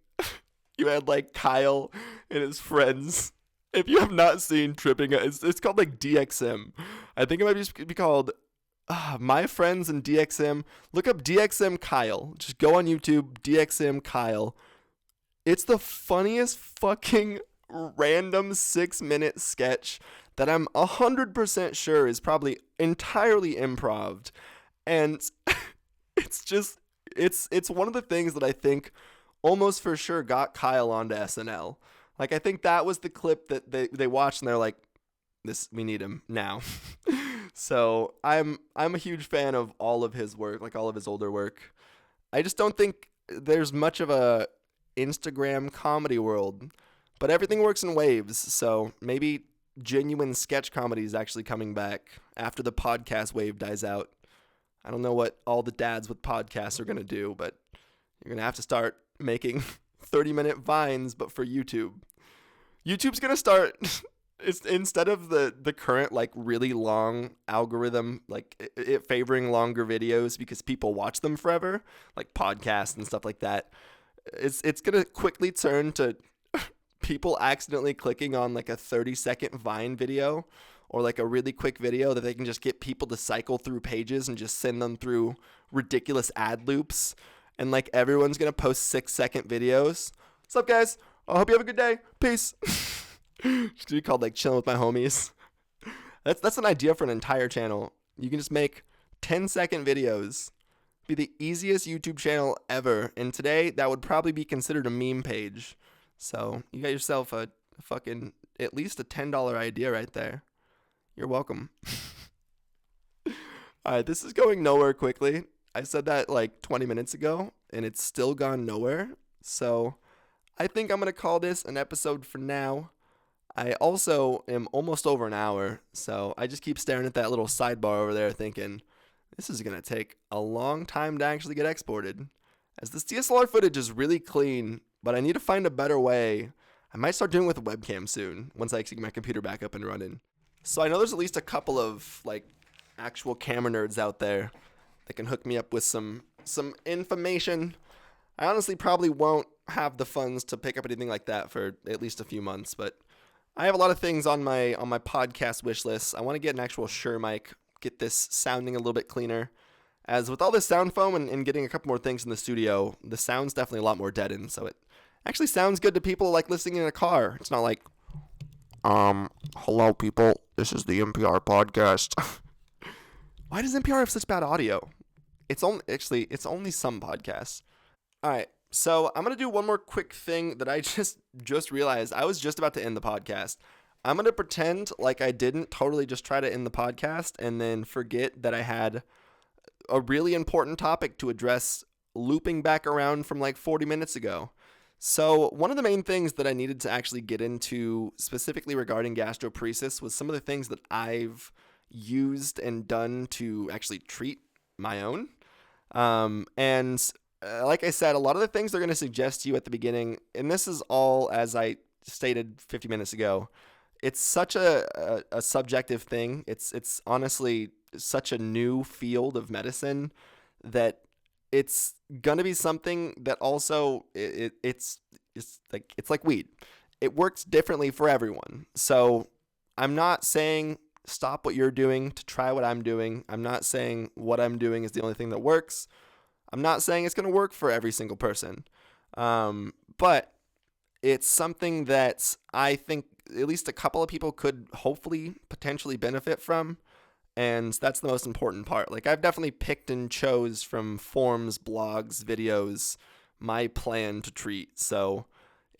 you had like Kyle and his friends. If you have not seen Tripping, it's called like DXM. I think it might just be called My Friends and DXM. Look up DXM Kyle. Just go on YouTube, DXM Kyle. It's the funniest fucking random 6-minute sketch that I'm 100% sure is probably entirely improv. And it's just, it's one of the things that I think almost for sure got Kyle onto SNL. Like, I think that was the clip that they watched and they're like, we need him now. So I'm a huge fan of all of his work, like all of his older work. I just don't think there's much of a Instagram comedy world, but everything works in waves. So maybe genuine sketch comedy is actually coming back after the podcast wave dies out. I don't know what all the dads with podcasts are going to do, but you're going to have to start making 30-minute vines, but for YouTube. YouTube's going to start, instead of the current, like, really long algorithm, like, it favoring longer videos because people watch them forever, like podcasts and stuff like that, it's going to quickly turn to people accidentally clicking on, like, a 30-second Vine video or, like, a really quick video that they can just get people to cycle through pages and just send them through ridiculous ad loops. And, like, everyone's going to post 6-second videos. What's up, guys? I hope you have a good day. Peace. It's going to be called, like, Chilling with My Homies. That's an idea for an entire channel. You can just make 10-second videos. Be the easiest YouTube channel ever. And today, that would probably be considered a meme page. So, you got yourself a fucking, at least a $10 idea right there. You're welcome. Alright, this is going nowhere quickly. I said that like 20 minutes ago, and it's still gone nowhere. So, I think I'm going to call this an episode for now. I also am almost over an hour, so I just keep staring at that little sidebar over there thinking, this is going to take a long time to actually get exported. As this DSLR footage is really clean, but I need to find a better way. I might start doing it with a webcam soon, once I actually get my computer back up and running. So I know there's at least a couple of, like, actual camera nerds out there that can hook me up with some information. I honestly probably won't have the funds to pick up anything like that for at least a few months, but I have a lot of things on my podcast wish list. I want to get an actual Shure mic, get this sounding a little bit cleaner. As with all this sound foam and getting a couple more things in the studio, the sound's definitely a lot more deadened, so it actually sounds good to people like listening in a car. It's not like, hello people, this is the NPR podcast. Why does NPR have such bad audio? It's only some podcasts. All right, so I'm going to do one more quick thing that I just realized. I was just about to end the podcast. I'm going to pretend like I didn't totally just try to end the podcast and then forget that I had a really important topic to address looping back around from like 40 minutes ago. So one of the main things that I needed to actually get into specifically regarding gastroparesis was some of the things that I've used and done to actually treat my own. And like I said, a lot of the things they're going to suggest to you at the beginning, and this is all as I stated 50 minutes ago, it's such a subjective thing. It's honestly such a new field of medicine that it's gonna be something that also it's like weed. It works differently for everyone. So I'm not saying stop what you're doing to try what I'm doing. I'm not saying what I'm doing is the only thing that works. I'm not saying it's gonna work for every single person. But it's something that I think at least a couple of people could hopefully potentially benefit from. And that's the most important part. Like, I've definitely picked and chose from forums, blogs, videos, my plan to treat. So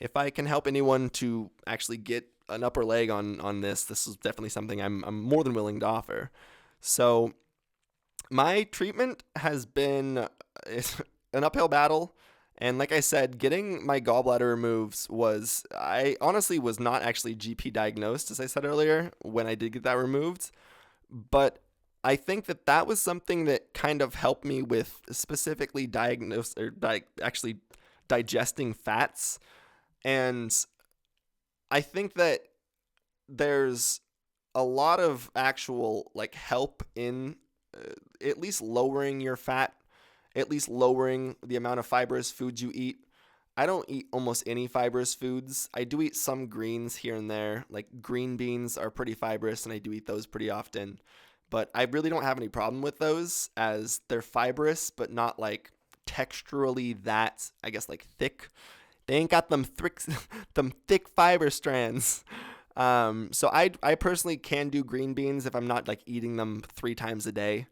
if I can help anyone to actually get an upper leg on this is definitely something I'm more than willing to offer. So my treatment has been an uphill battle. And like I said, getting my gallbladder removed I honestly was not actually GP diagnosed, as I said earlier, when I did get that removed. But I think that was something that kind of helped me with specifically actually digesting fats. And I think that there's a lot of actual like help in at least lowering your fat, at least lowering the amount of fibrous foods you eat. I don't eat almost any fibrous foods. I do eat some greens here and there. Like green beans are pretty fibrous, and I do eat those pretty often. But I really don't have any problem with those, as they're fibrous, but not like texturally that, I guess, like thick. They ain't got them thick fiber strands. So I personally can do green beans if I'm not like eating them 3 times a day.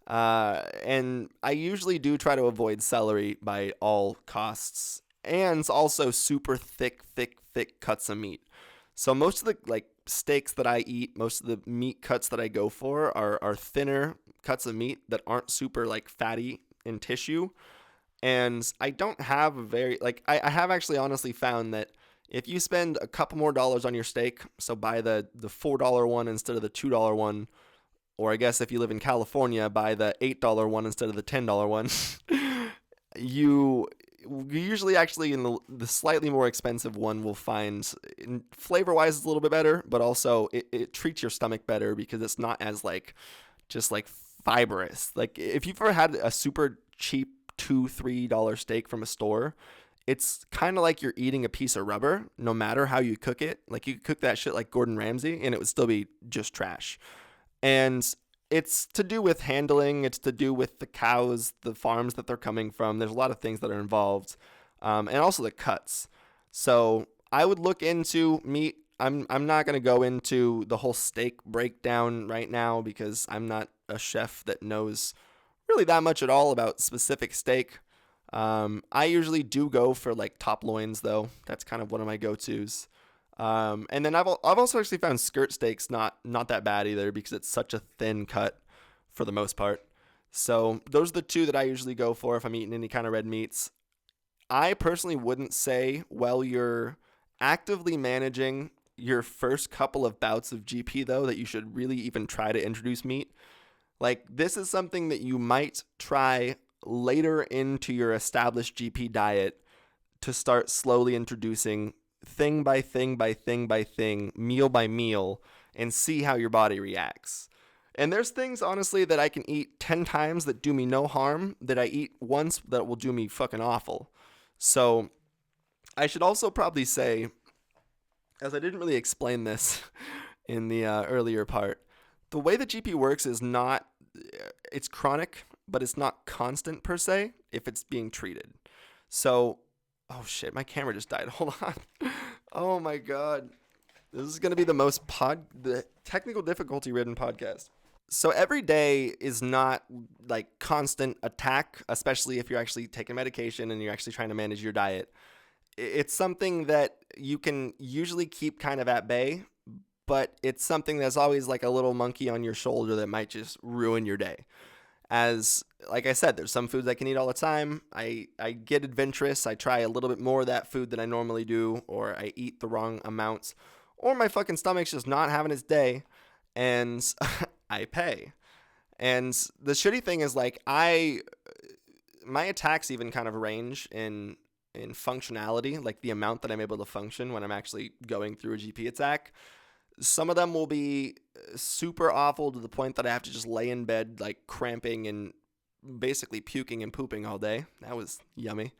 And I usually do try to avoid celery by all costs, and also super thick cuts of meat. So most of the like steaks that I eat, most of the meat cuts that I go for are thinner cuts of meat that aren't super like fatty in tissue. And I don't have a very like I have actually honestly found that if you spend a couple more dollars on your steak, so buy the $4 one instead of the $2 one, or I guess if you live in California, buy the $8 one instead of the $10 one. you usually actually in the slightly more expensive one will find flavor wise it's a little bit better, but also it treats your stomach better because it's not as like just like fibrous. Like if you've ever had a super cheap $2-3 steak from a store, it's kind of like you're eating a piece of rubber no matter how you cook it. Like you could cook that shit like Gordon Ramsay and it would still be just trash. And it's to do with handling. It's to do with the cows, the farms that they're coming from. There's a lot of things that are involved, and also the cuts. So I would look into meat. I'm not gonna go into the whole steak breakdown right now because I'm not a chef that knows really that much at all about specific steak. I usually do go for like top loins though. That's kind of one of my go-tos. And then I've also actually found skirt steaks not that bad either because it's such a thin cut for the most part. So those are the two that I usually go for if I'm eating any kind of red meats. I personally wouldn't say while you're actively managing your first couple of bouts of GP though that you should really even try to introduce meat. Like this is something that you might try later into your established GP diet to start slowly introducing thing by thing by thing by thing, meal by meal, and see how your body reacts. And there's things, honestly, that I can eat 10 times that do me no harm, that I eat once that will do me fucking awful. So I should also probably say, as I didn't really explain this in the earlier part, the way the GP works is not, it's chronic, but it's not constant per se if it's being treated. So, oh shit, my camera just died. Hold on. Oh my god. This is going to be the technical difficulty ridden podcast. So every day is not like constant attack, especially if you're actually taking medication and you're actually trying to manage your diet. It's something that you can usually keep kind of at bay, but it's something that's always like a little monkey on your shoulder that might just ruin your day. As, like I said, there's some foods I can eat all the time. I get adventurous. I try a little bit more of that food than I normally do, or I eat the wrong amounts, or my fucking stomach's just not having its day, and I pay. And the shitty thing is, like, my attacks even kind of range in functionality, like the amount that I'm able to function when I'm actually going through a GP attack. Some of them will be super awful to the point that I have to just lay in bed, like cramping and basically puking and pooping all day. That was yummy.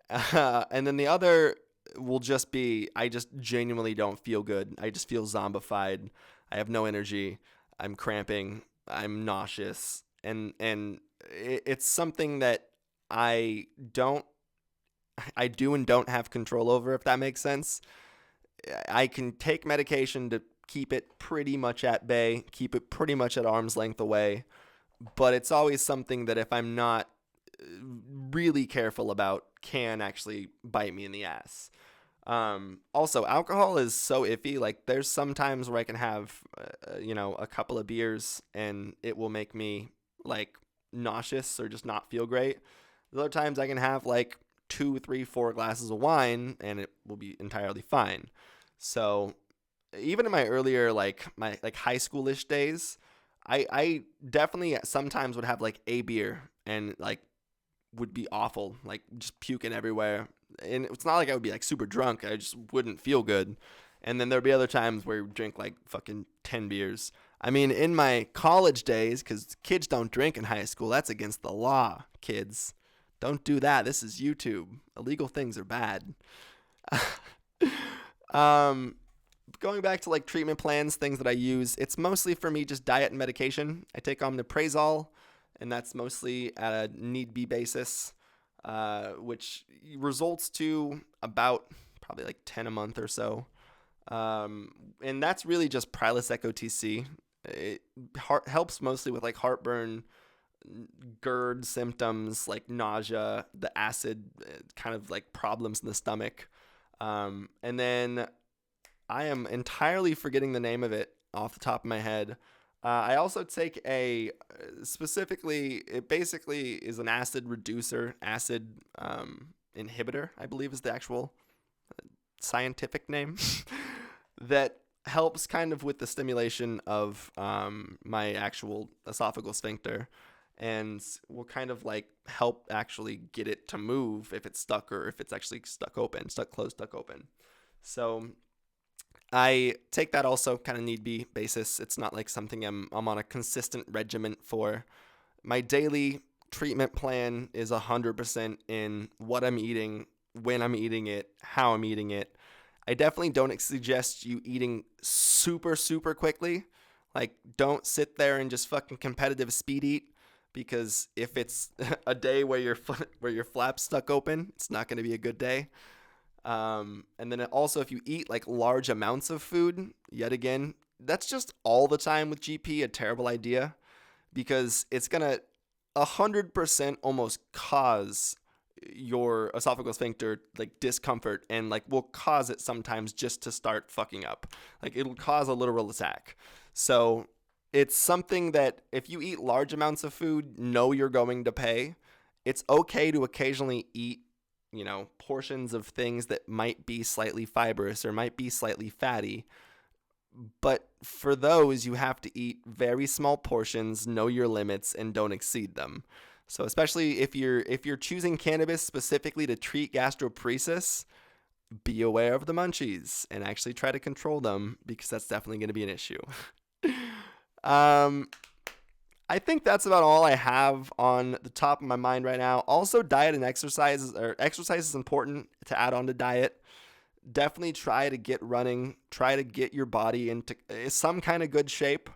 And then the other will just be, I just genuinely don't feel good. I just feel zombified. I have no energy. I'm cramping. I'm nauseous. And it's something that I don't, I do and don't have control over, if that makes sense. I can take medication to keep it pretty much at bay, keep it pretty much at arm's length away, but it's always something that if I'm not really careful about can actually bite me in the ass. Also, alcohol is so iffy. Like, there's some times where I can have, a couple of beers and it will make me like nauseous or just not feel great. Other times I can have like 2, 3, 4 glasses of wine and it will be entirely fine. So even in my earlier, my high schoolish days, I definitely sometimes would have like a beer and like would be awful, like just puking everywhere. And it's not like I would be like super drunk. I just wouldn't feel good. And then there'd be other times where we drink like fucking 10 beers. I mean, in my college days, because kids don't drink in high school. That's against the law, kids. Don't do that. This is YouTube. Illegal things are bad. Going back to like treatment plans, things that I use, it's mostly for me just diet and medication. I take omeprazole, and that's mostly at a need-be basis, which results to about probably like 10 a month or so. And that's really just Prilosec OTC. It helps mostly with like heartburn, GERD symptoms, like nausea, the acid kind of like problems in the stomach. And then I am entirely forgetting the name of it off the top of my head. I also take it basically is an acid reducer, acid inhibitor, I believe is the actual scientific name, that helps kind of with the stimulation of my actual esophageal sphincter and will kind of like help actually get it to move if it's stuck or if it's actually stuck closed, stuck open. So I take that also kind of need be basis. It's not like something I'm on a consistent regimen for. My daily treatment plan is 100% in what I'm eating, when I'm eating it, how I'm eating it. I definitely don't suggest you eating super, super quickly. Like, don't sit there and just fucking competitive speed eat, because if it's a day where your flap's stuck open, it's not going to be a good day. And then also, if you eat like large amounts of food, yet again, that's just all the time with GP a terrible idea, because it's going to 100% almost cause your esophageal sphincter like discomfort and like will cause it sometimes just to start fucking up. Like, it'll cause a literal attack. So it's something that if you eat large amounts of food, know you're going to pay. It's okay to occasionally eat, portions of things that might be slightly fibrous or might be slightly fatty. But for those, you have to eat very small portions, know your limits, and don't exceed them. So especially if you're choosing cannabis specifically to treat gastroparesis, be aware of the munchies and actually try to control them, because that's definitely going to be an issue. I think that's about all I have on the top of my mind right now. Also, diet and exercise, exercise is important to add on to diet. Definitely try to get running, try to get your body into some kind of good shape.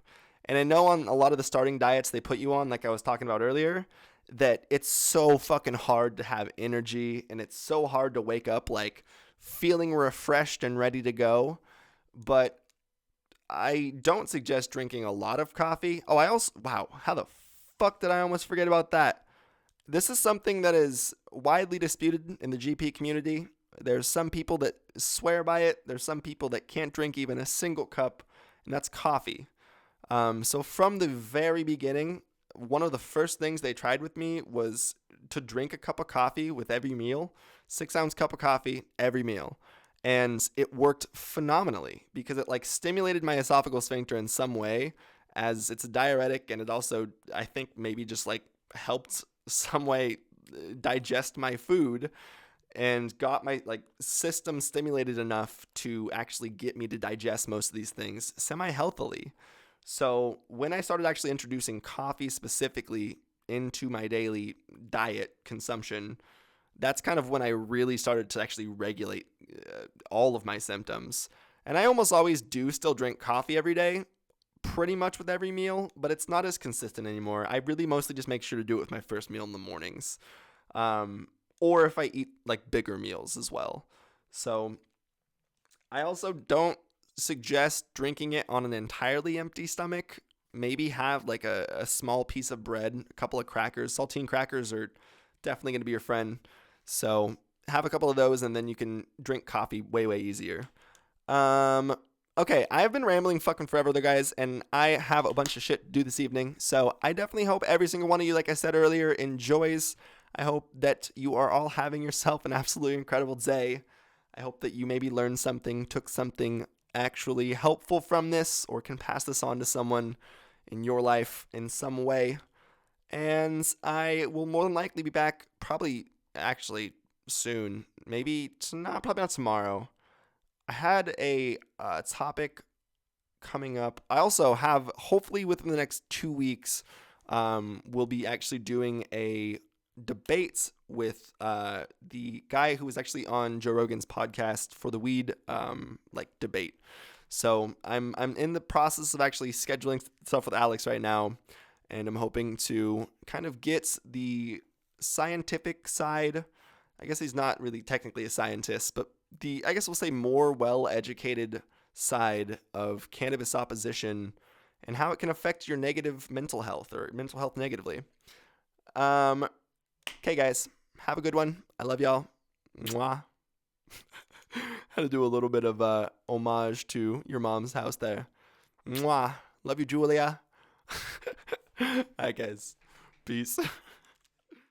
And I know on a lot of the starting diets they put you on, like I was talking about earlier, that it's so fucking hard to have energy and it's so hard to wake up like feeling refreshed and ready to go. But I don't suggest drinking a lot of coffee. Oh, wow, how the fuck did I almost forget about that? This is something that is widely disputed in the GP community. There's some people that swear by it. There's some people that can't drink even a single cup, and that's coffee. So from the very beginning, one of the first things they tried with me was to drink a cup of coffee with every meal, 6-ounce cup of coffee every meal. And it worked phenomenally because it like stimulated my esophageal sphincter in some way, as it's a diuretic, and it also, I think, maybe just like helped some way digest my food and got my system stimulated enough to actually get me to digest most of these things semi-healthily. So when I started actually introducing coffee specifically into my daily diet consumption, that's kind of when I really started to actually regulate all of my symptoms. And I almost always do still drink coffee every day, pretty much with every meal, but it's not as consistent anymore. I really mostly just make sure to do it with my first meal in the mornings. Or if I eat bigger meals as well. So I also don't suggest drinking it on an entirely empty stomach. Maybe have a small piece of bread, a couple of crackers. Saltine crackers are definitely going to be your friend. So have a couple of those and then you can drink coffee way, way easier. Okay, I've been rambling fucking forever though, guys, and I have a bunch of shit to do this evening. So I definitely hope every single one of you, like I said earlier, enjoys. I hope that you are all having yourself an absolutely incredible day. I hope that you maybe learned something, took something actually helpful from this, or can pass this on to someone in your life in some way. And I will more than likely be back probably actually soon. Probably not tomorrow. I had a topic coming up. I also have, hopefully within the next 2 weeks, we'll be actually doing a debate with the guy who was actually on Joe Rogan's podcast for the weed debate. So I'm in the process of actually scheduling stuff with Alex right now, and I'm hoping to kind of get the scientific side. I guess he's not really technically a scientist, but I guess we'll say more well-educated side of cannabis opposition and how it can affect your negative mental health or mental health negatively. Okay, guys, have a good one. I love y'all. Mwah. Had to do a little bit of homage to your mom's house there. Mwah. Love you, Julia. All right, guys. Peace.